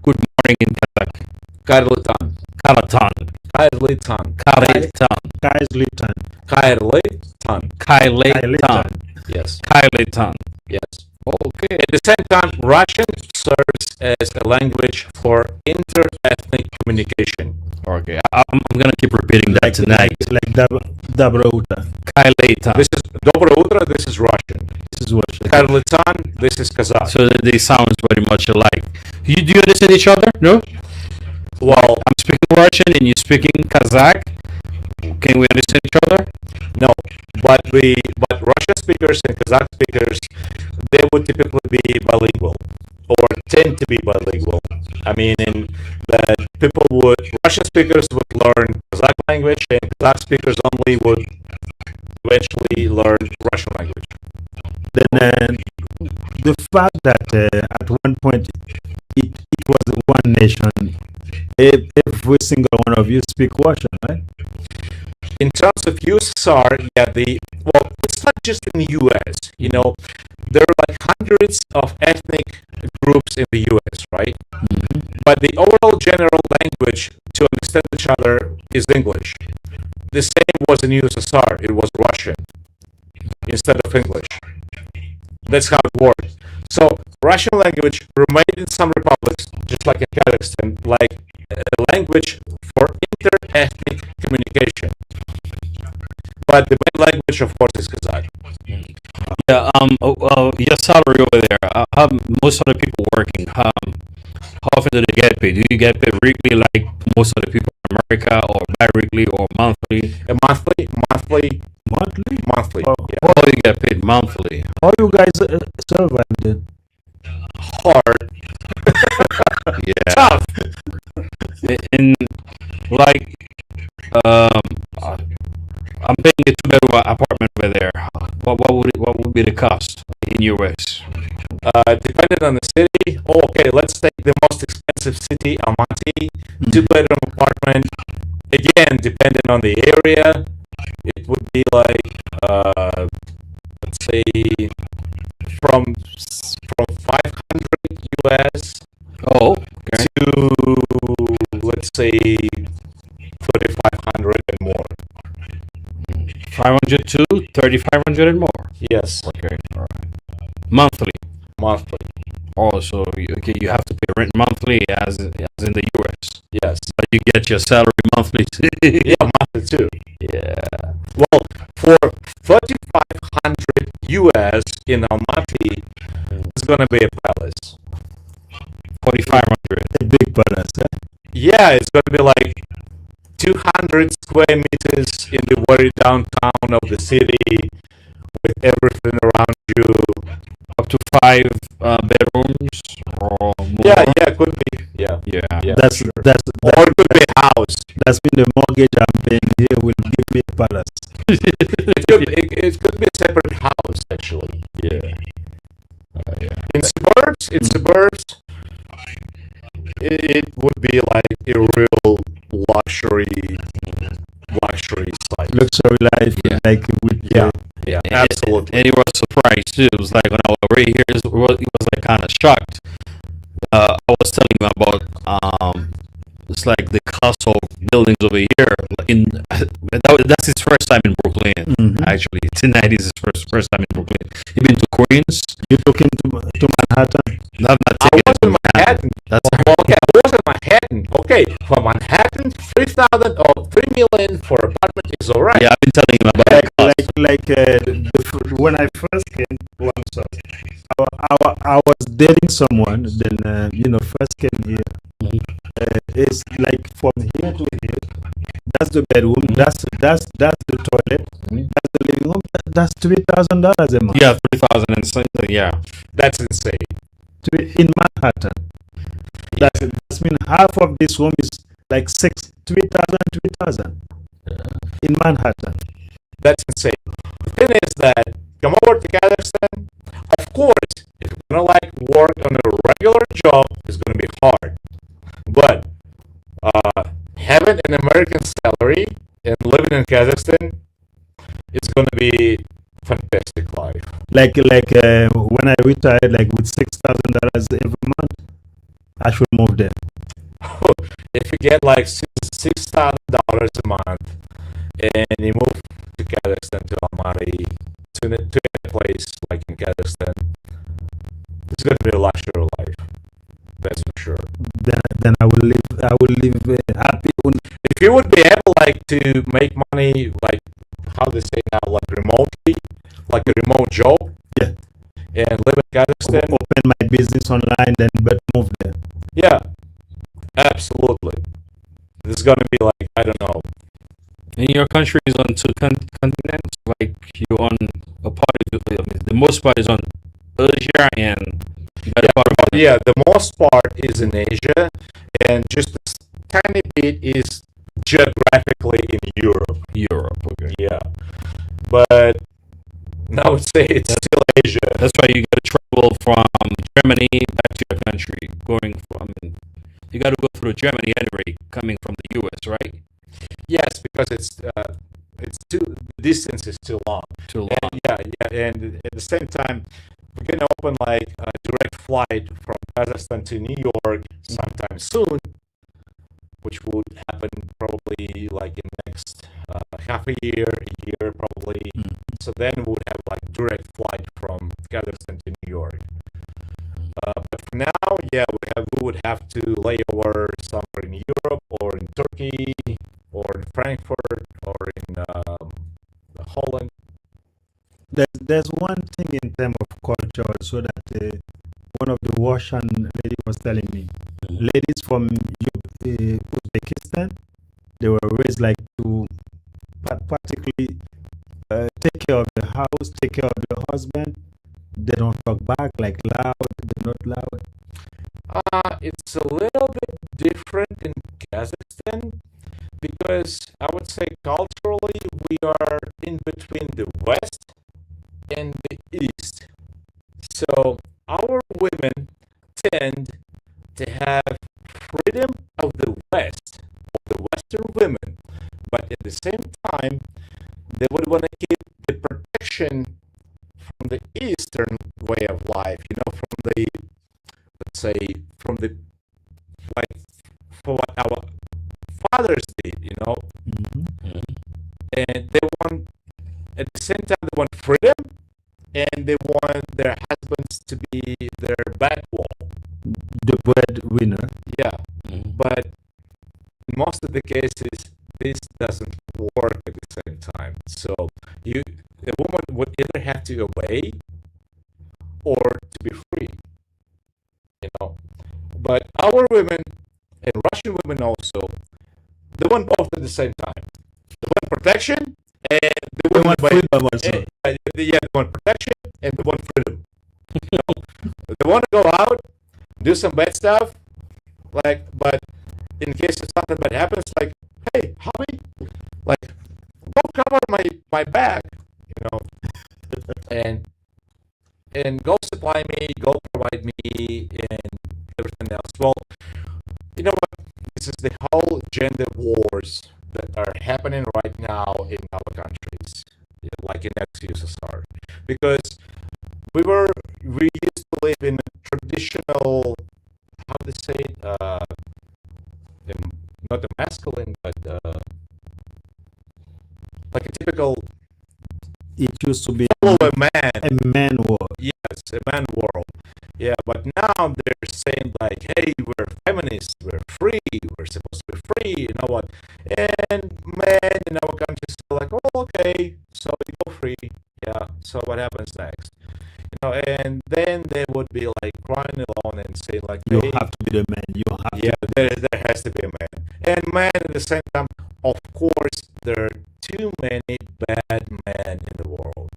Speaker 4: good morning in Kazakh?
Speaker 3: Kairlitan.
Speaker 4: Karatan.
Speaker 3: Kairlitan.
Speaker 4: Kailetan.
Speaker 5: Kaizlitan.
Speaker 3: Kairlitan.
Speaker 4: Kailetan.
Speaker 3: Yes.
Speaker 4: Kailetan.
Speaker 3: Yes.
Speaker 4: Okay.
Speaker 3: At the same time, Russian serves as a language for inter-ethnic communication.
Speaker 4: Okay. I'm gonna keep repeating that tonight.
Speaker 5: It's like Dobro Uta.
Speaker 4: Kailetan.
Speaker 3: This is Dobro Utro, this is Russian.
Speaker 5: This is what.
Speaker 3: Kairlitan, this is Kazakh.
Speaker 4: So they sound very much alike. Do you understand each other? No?
Speaker 3: Well,
Speaker 4: I'm speaking Russian and you're speaking Kazakh. Can we understand each other?
Speaker 3: no, but Russian speakers and Kazakh speakers, they would typically be bilingual or tend to be bilingual. I mean, Russian speakers would learn Kazakh language, and Kazakh speakers only would eventually learn Russian language.
Speaker 5: Then the fact that at one point it was one nation, every single one of you speak Russian, right?
Speaker 3: In terms of USSR, it's not just in the U.S. You know, there are like hundreds of ethnic groups in the U.S., right? But the overall general language to understand each other is English. The same was in USSR; it was Russian instead of English. That's how it worked. So Russian language remained in some republics, just like in Kazakhstan, like a language for inter-ethnic communication. But the main language, of course, is Kazakh.
Speaker 4: Yeah. Your salary over there. How most of the people working? How often do they get paid? Do you get paid weekly like most of the people in America, or bi-weekly, or monthly?
Speaker 3: Monthly.
Speaker 5: Oh.
Speaker 3: Yeah.
Speaker 4: Oh, you get paid monthly.
Speaker 5: How you guys survive then?
Speaker 3: Hard.
Speaker 4: Yeah.
Speaker 3: Tough.
Speaker 4: And like, I'm paying a 2-bedroom apartment over there. What would be the cost in US?
Speaker 3: Depending on the city. Okay, let's take the most expensive city, Almaty. 2-bedroom apartment. Again, depending on the area, it would be like, let's say, from 500 US to, let's say, 3,500 and more.
Speaker 4: 500 to 3,500 and more.
Speaker 3: Yes.
Speaker 4: Okay. All right. Monthly. Oh, so you have to pay rent monthly as in the US.
Speaker 3: Yes.
Speaker 4: But you get your salary monthly too.
Speaker 3: Yeah, monthly too.
Speaker 4: Yeah.
Speaker 3: Well, for 3,500 US in Almaty, it's gonna be a palace.
Speaker 4: 4,500.
Speaker 5: A big palace, eh?
Speaker 3: Yeah, it's gonna be like 200 square meters in the very downtown of the city, with everything around you.
Speaker 4: Up to 5 bedrooms or more.
Speaker 3: Yeah, could be. Yeah.
Speaker 5: That's
Speaker 3: Sure.
Speaker 5: that's
Speaker 3: Or it could be a house.
Speaker 5: that's been the mortgage I'm paying here will give me a palace.
Speaker 3: It could be a separate house actually.
Speaker 4: Yeah.
Speaker 3: In suburbs, it would be like a real luxury site.
Speaker 5: Luxury life,
Speaker 4: Yeah.
Speaker 5: like with
Speaker 3: Yeah, absolutely.
Speaker 4: And it was surprised too. It was like when I was right here, it was like kind of shocked. I was telling him about it's like the cost of buildings over here. That's his first time in Brooklyn. Actually, tonight is his first time in Brooklyn. He been to Queens.
Speaker 5: You took him to Manhattan.
Speaker 4: I'm not
Speaker 3: I
Speaker 4: taking
Speaker 3: was
Speaker 4: it to
Speaker 3: in Manhattan.
Speaker 4: That's
Speaker 3: Okay, I was in Manhattan. Okay, for Manhattan, 3,000 or 3 million for apartment is alright.
Speaker 4: Yeah, I've been telling him about the cost.
Speaker 5: When I first came, I was dating someone. Then first came here. It's like from here to here. That's the bedroom. That's the toilet. That's the living room. That's $3,000 a month.
Speaker 4: Yeah, 3,000 and something. Yeah,
Speaker 3: That's insane.
Speaker 5: In Manhattan. That's mean half of this room is like 3,000 in Manhattan.
Speaker 3: That's insane. The thing is that come over to Kazakhstan. Of course, if you're gonna like work on a regular job, it's gonna be hard. But having an American salary and living in Kazakhstan, it's gonna be fantastic life.
Speaker 5: Like when I retired, like with $6,000 every month, I should move there.
Speaker 3: If you get like $6,000 a month and you move to Kazakhstan, to Almaty, to a place like in Kazakhstan, it's gonna be a luxury life. That's for sure.
Speaker 5: Then I will live happy.
Speaker 3: If you would be able like to make money like how they say now, like remotely, like a remote job,
Speaker 5: Yeah.
Speaker 3: and live in Kazakhstan,
Speaker 5: Open my business online, but move there.
Speaker 3: yeah, absolutely. It's gonna be like I don't know.
Speaker 4: and your country is on 2 continents. Like you on a part of the most part is on Asia, and you got a part of
Speaker 3: Yeah, the most part is in Asia, and just a tiny bit is geographically in Europe.
Speaker 4: Europe. Okay.
Speaker 3: Yeah, but I would say it's still Asia.
Speaker 4: That's why you got to travel from Germany back to your country. You got to go through Germany anyway, coming from the U.S. Right?
Speaker 3: Yes, because it's too the distance is too long.
Speaker 4: Too long.
Speaker 3: And, and at the same time, we're gonna open like a direct flight from Kazakhstan to New York sometime soon, which would happen probably like in next half a year probably. So then we would have like direct flight from Kazakhstan to New York. But for now, we would have to lay over somewhere in Europe or in Turkey or in Frankfurt or in Holland.
Speaker 5: There's one thing in terms of culture, so that one of the Russian lady was telling me, ladies from Uzbekistan, they were raised like to practically take care of the house, take care of the husband. They don't talk back like loud. They're not loud.
Speaker 3: It's a little bit different in Kazakhstan because I would say culturally we are in between the West and the East. So our women tend to have freedom of the West, of the Western women, but at the same time, they would want to keep the protection from the Eastern way of life, from the, let's say, from the, like, for what our fathers did, and they want, at the same time, they want freedom, and they want their husbands to be their back wall.
Speaker 5: The breadwinner.
Speaker 3: Yeah, but in most of the cases, this doesn't work at the same time. So the woman would either have to obey or to be free. But our women and Russian women also, they want both at the same time. They want protection and they want
Speaker 5: freedom also.
Speaker 3: Yeah, they want protection and they want freedom. You know, they want to go out, do some bad stuff, like, but in case if something bad happens, like, hey, hubby, like, go cover my bag, you know, and go supply me, go provide me, and everything else. Well, you know what? This is the whole gender wars that are happening right now in our countries, like in ex-USSR, because we used to live in a traditional, how to say it, not a masculine, but like a typical.
Speaker 5: It used to be
Speaker 3: a
Speaker 5: man world.
Speaker 3: Yes, a man world. Yeah, but now they're saying like, hey, we're feminists, we're free, we're supposed to be free, you know what? And men in our country are like, oh, okay, so we go free. Yeah, so what happens next? You know, and then they would be like crying alone and say like,
Speaker 5: you
Speaker 3: hey,
Speaker 5: have to be the man. You have
Speaker 3: yeah,
Speaker 5: to.
Speaker 3: there has to be a man. And man, at the same time, of course, there are too many bad men in the world,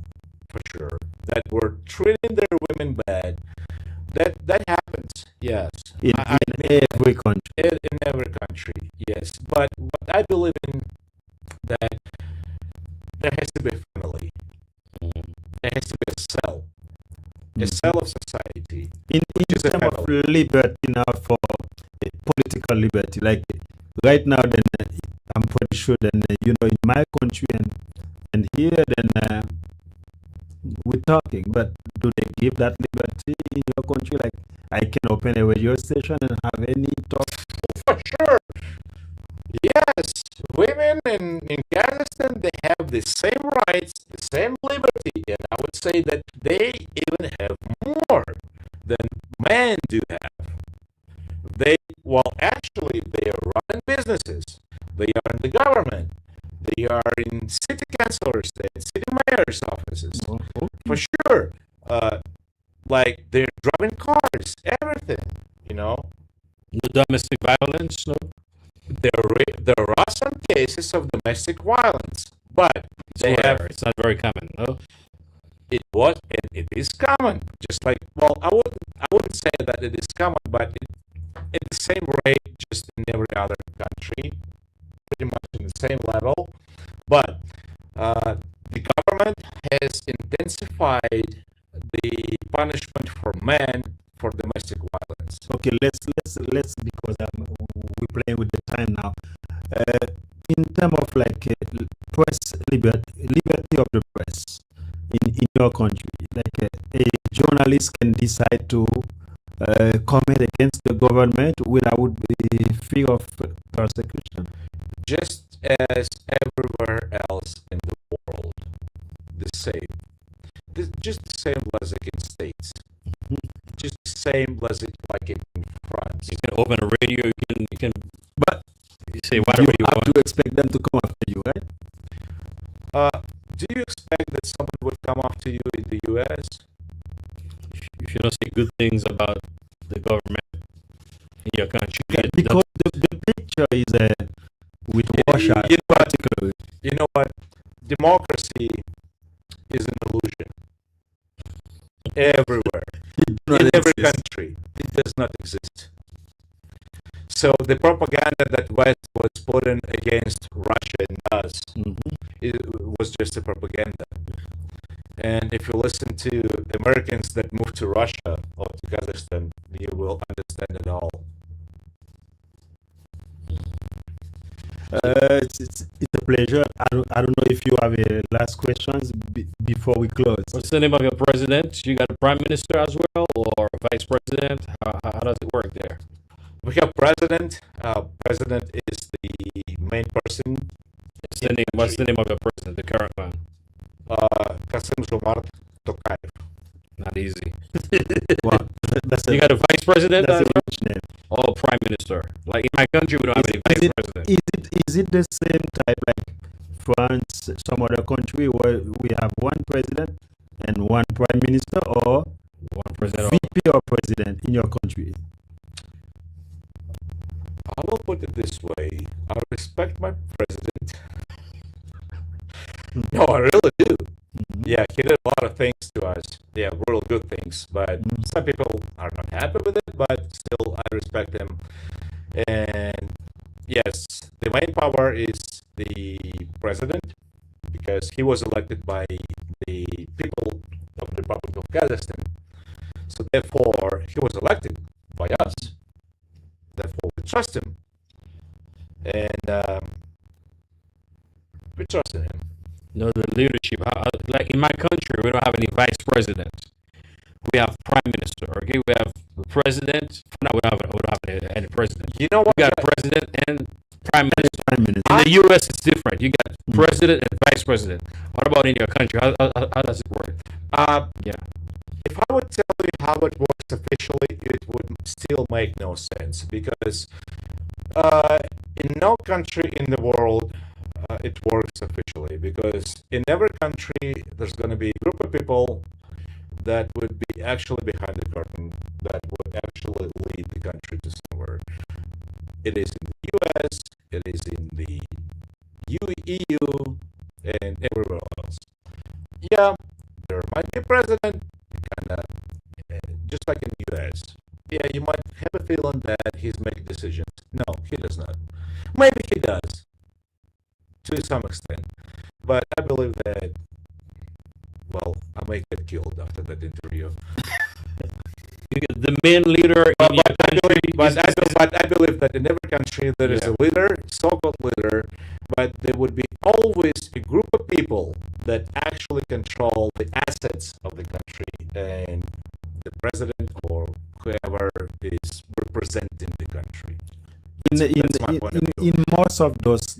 Speaker 3: for sure, that were treating their women bad. That happens, yes.
Speaker 5: In every country.
Speaker 3: In every country, yes. But what I believe in, that there has to be a family. There has to be a cell. A cell of society.
Speaker 5: In terms of liberty now, for political liberty, like right now, then I'm pretty sure then, you know, in my country and here, then we're talking, but do they give that liberty in your country? Like, I can open a radio station and have any talk?
Speaker 3: For sure. Yes, women in Kazakhstan, they have the same rights, the same liberty, and I would say that they even have more than men do have. Actually, they are running businesses. They are in the government. They are in city councilors, city mayor's offices. For sure. Like, they're driving cars, everything, you know.
Speaker 4: The domestic violence, no?
Speaker 3: There are some cases of domestic violence, but
Speaker 4: it's not very common, no?
Speaker 3: It is common. Just like, well, I wouldn't say that it is common, but at the same rate, just in every other country, pretty much in the same level. But the government has intensified the punishment for men for domestic violence.
Speaker 5: Okay, let's because we're playing with the time now. In terms of like press liberty of the press in your country, like a journalist can decide to comment against the government without the fear of persecution.
Speaker 3: Just as everywhere else in the world, the same. Just the same as in States. Just the same as like in France.
Speaker 4: You can open a radio, you can
Speaker 5: but
Speaker 4: you say whatever you
Speaker 5: have
Speaker 4: want.
Speaker 5: to expect them to come after you, right?
Speaker 3: Do you expect that someone would come after you in the US?
Speaker 4: If you don't say good things about the government in your country,
Speaker 5: because the picture is with Russia, particularly.
Speaker 3: You know what? Democracy is an illusion. Everywhere. In every country. It does not exist. So the propaganda that West was putting against Russia and us, it was just a propaganda. And if you listen to Americans that moved to Russia or to Kazakhstan, you will understand it all.
Speaker 5: It's a pleasure. I don't know if you have a last questions before we close.
Speaker 4: What's the name of your president? You got a prime minister as well, or vice president? How does it work there?
Speaker 3: We have president. President is the main person.
Speaker 4: What's the name of your president, the current one?
Speaker 3: Kassym-Jomart Tokayev.
Speaker 4: Not easy.
Speaker 5: Well,
Speaker 4: you got a vice president?
Speaker 5: That's a rich name.
Speaker 4: Or prime minister? Like in my country, we don't have any vice president.
Speaker 5: Is it the same type like France, some other country where we have one president and one prime minister, or
Speaker 4: one president
Speaker 5: VP or president in your country?
Speaker 3: I will put it this way. I respect my president. No, I really do. Yeah, he did a lot of things to us. Yeah, real good things. But some people are not happy with it, but still, I respect him. And yes, the main power is the president because he was elected by the people of the Republic of Kazakhstan. So therefore, he was elected by us. Therefore, we trust him. And we trust in him.
Speaker 4: The leadership. Like in my country, we don't have any vice president. We have prime minister. Okay, we have the president. No, we don't have any president.
Speaker 3: You know what?
Speaker 4: We got president and prime minister. In the U.S., it's different. You got president and vice president. What about in your country? How does it work?
Speaker 3: Yeah. If I would tell you how it works officially, it would still make no sense because in no country in the world it works officially because in every country there's going to be a group of people that would be actually behind the curtain that would actually lead the country to somewhere. It is in the US, it is in the EU, and everywhere else. Yeah, there might be a president, kind of just like in the US. Yeah, you might have a feeling that he's making decisions. No, he does not. Maybe he does, to some extent. But I believe that, well, I may get killed after that interview.
Speaker 4: The main leader in your country.
Speaker 3: But I believe that in every country there is a leader, so-called leader, but there would be always a group of people that actually control the assets of the country, and the president or whoever is representing the country.
Speaker 5: In most of those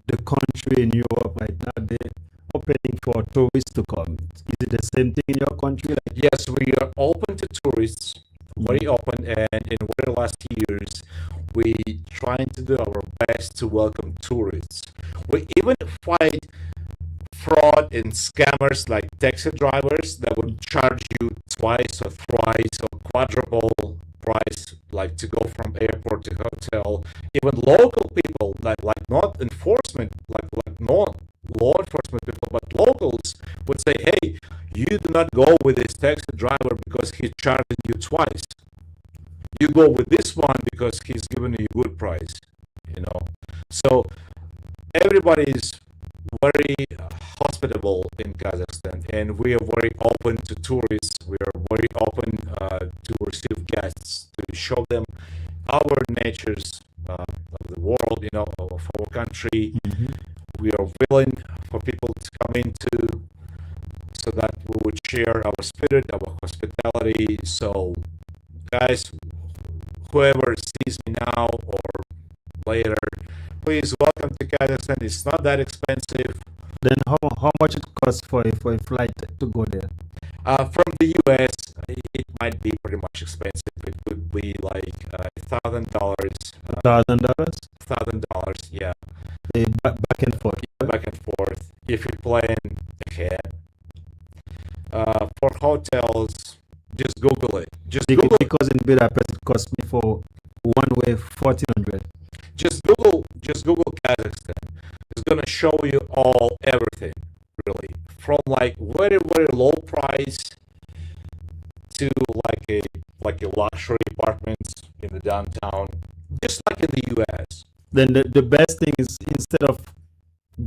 Speaker 5: the country in Europe right now, they're opening for tourists to come. Is it the same thing in your country?
Speaker 3: Yes, we are open to tourists, very open, and in the last years we trying to do our best to welcome tourists. We even fight fraud and scammers like taxi drivers that would charge you twice or thrice or quadruple price, like to go from airport to hotel. Even local people, like not enforcement, like not law enforcement people, but locals would say, hey, you do not go with this taxi driver because he's charging you twice. You go with this one because he's giving you a good price, So everybody is very hospitable in Kazakhstan, and we are very open to tourists. We are very open to receive guests, to show them our natures of the world, of our country. We are willing for people to come into, so that we would share our spirit, our hospitality. So, guys, whoever sees me now or later, please welcome to Kazakhstan. It's not that expensive.
Speaker 5: Then how much it costs for a flight to go there?
Speaker 3: From the US, it might be pretty much expensive. It would be like $1,000. $1,000, yeah.
Speaker 5: Back and forth.
Speaker 3: Back and forth. If you plan ahead. For hotels, just Google it.
Speaker 5: Because in Budapest it cost me for one way 1,400.
Speaker 3: Just Google Kazakhstan. It's gonna show you everything, really, from like very very low price to like a luxury apartments in the downtown, just like in the US.
Speaker 5: Then the best thing is, instead of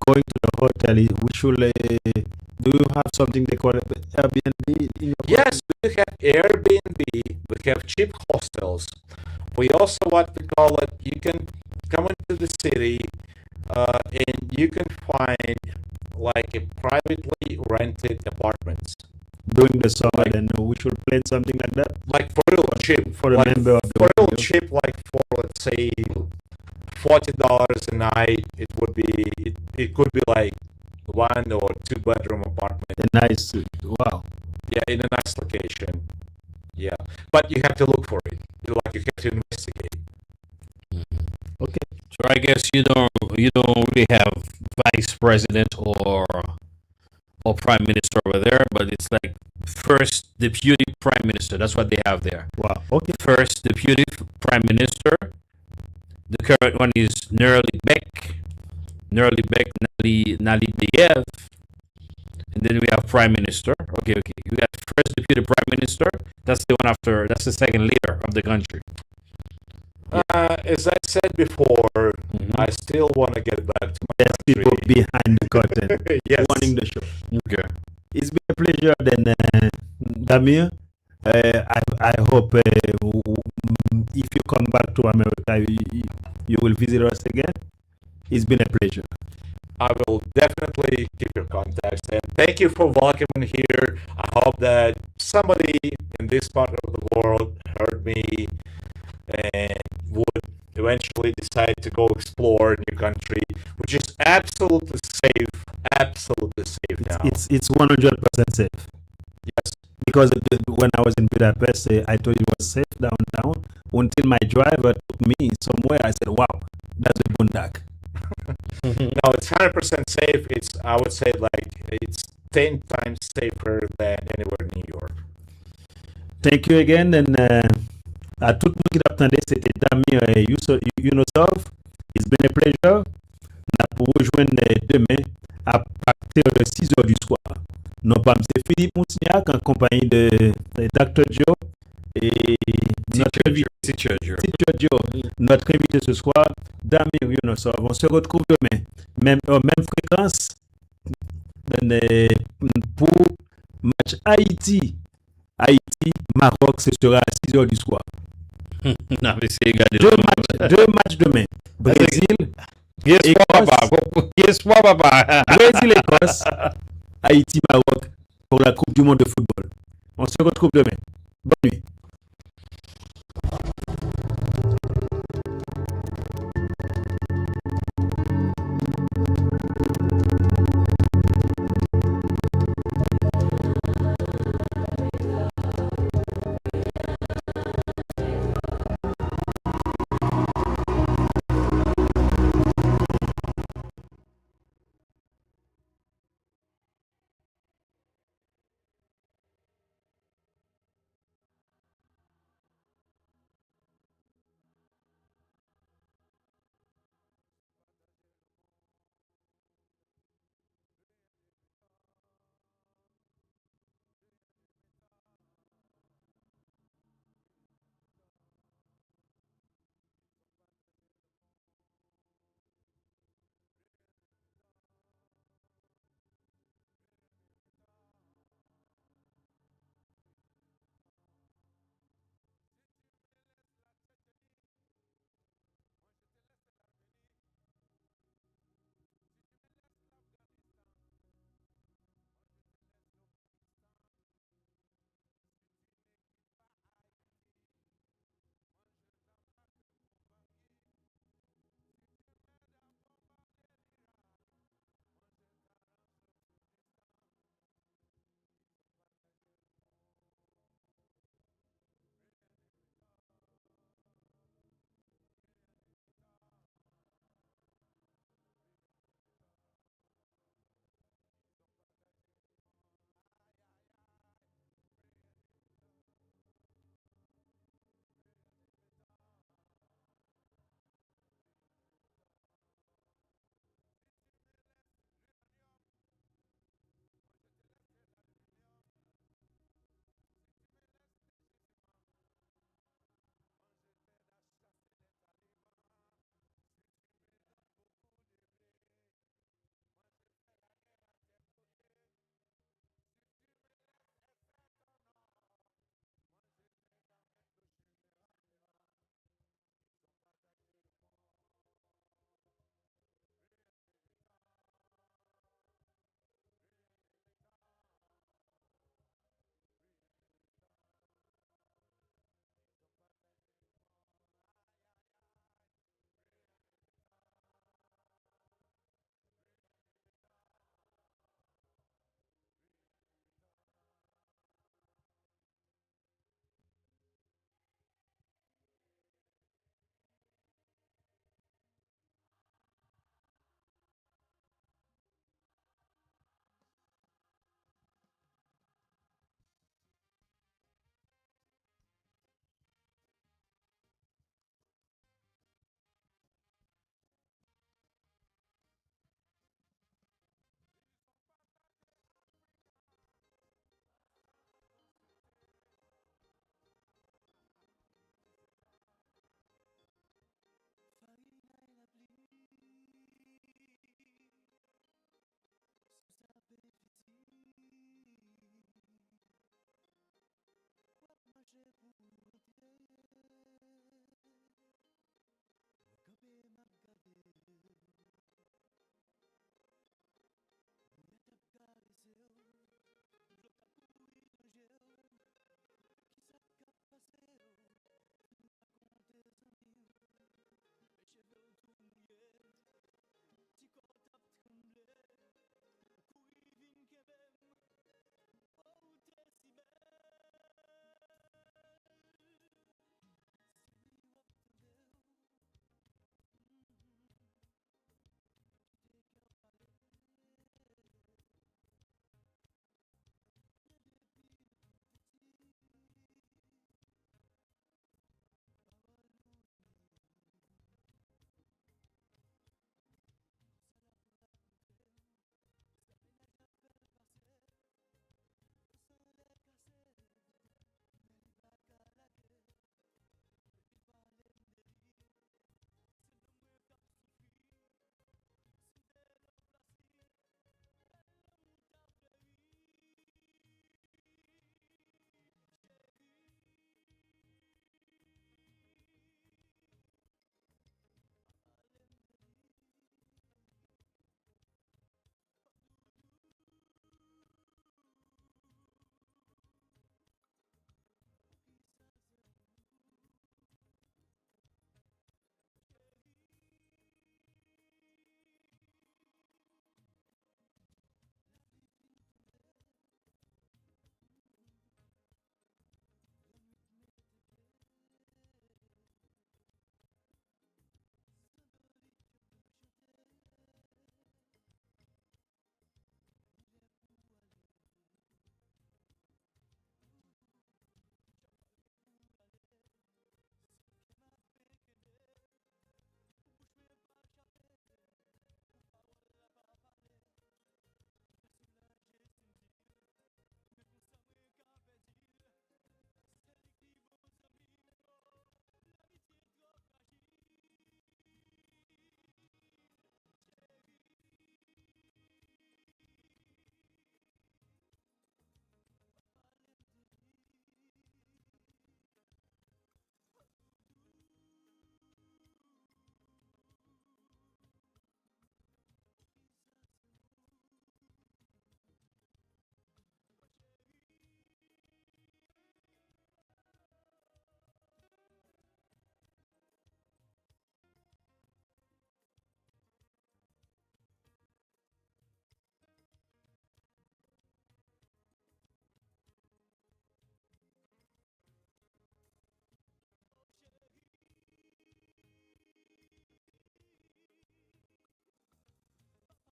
Speaker 5: going to the hotel, we should do you have something they call Airbnb in your
Speaker 3: Yes, we have Airbnb. We have cheap hostels. We also, what we call it, you can come into the city and you can find like a privately rented apartments.
Speaker 5: During the summer, then we should plan something like that.
Speaker 3: Like for real cheap.
Speaker 5: For a member of the
Speaker 3: for real cheap, like for, let's say, $40 a night. It could be like 1 or 2 bedroom apartment.
Speaker 5: A nice, wow.
Speaker 3: Yeah, in a nice location. Yeah, but you have to look for it. You have to investigate.
Speaker 4: Okay. So I guess you don't really have vice president or prime minister over there, but it's like first deputy prime minister. That's what they have there.
Speaker 5: Wow. Okay.
Speaker 4: First deputy prime minister. The current one is Nurlibek Nalibayev. And And then we have Prime Minister. Okay. You got first deputy prime minister. That's the one after. That's the second leader of the country.
Speaker 3: As I said before, I still want to get back to my country.
Speaker 5: People behind the curtain
Speaker 3: yes.
Speaker 5: running the show.
Speaker 4: Okay.
Speaker 5: It's been a pleasure, then, Damir. I hope if you come back to America, you will visit us again. It's been a pleasure.
Speaker 3: I will definitely keep your contacts, and thank you for welcoming here. I hope that somebody in this part of the world heard me and would eventually decide to go explore a new country, which is absolutely safe now.
Speaker 5: It's 100% safe.
Speaker 3: Yes.
Speaker 5: Because when I was in Budapest, I thought it was safe downtown until my driver took me somewhere. I said, wow, that's a boondock.
Speaker 3: No, it's 100% safe. I would say it's 10 times safer than anywhere in New York.
Speaker 5: Thank you again, and à tout le monde qui attendait, c'était Damir Younosov. It's been a pleasure. On a pour rejoindre demain à partir de 6h du soir. Non pas M. Philippe Moussignac en compagnie de Dr. Joe et
Speaker 4: Teacher
Speaker 5: Joe. Notre invité ce soir, Damir Younosov. On se retrouve demain, même fréquence, pour match Haïti-Maroc, ce sera à 6h du soir.
Speaker 4: Non, mais c'est égal.
Speaker 5: Deux matchs demain. Brésil,
Speaker 4: papa.
Speaker 5: Brésil-Écosse, Haïti-Maroc pour la Coupe du monde de football. On se retrouve demain. Bonne nuit.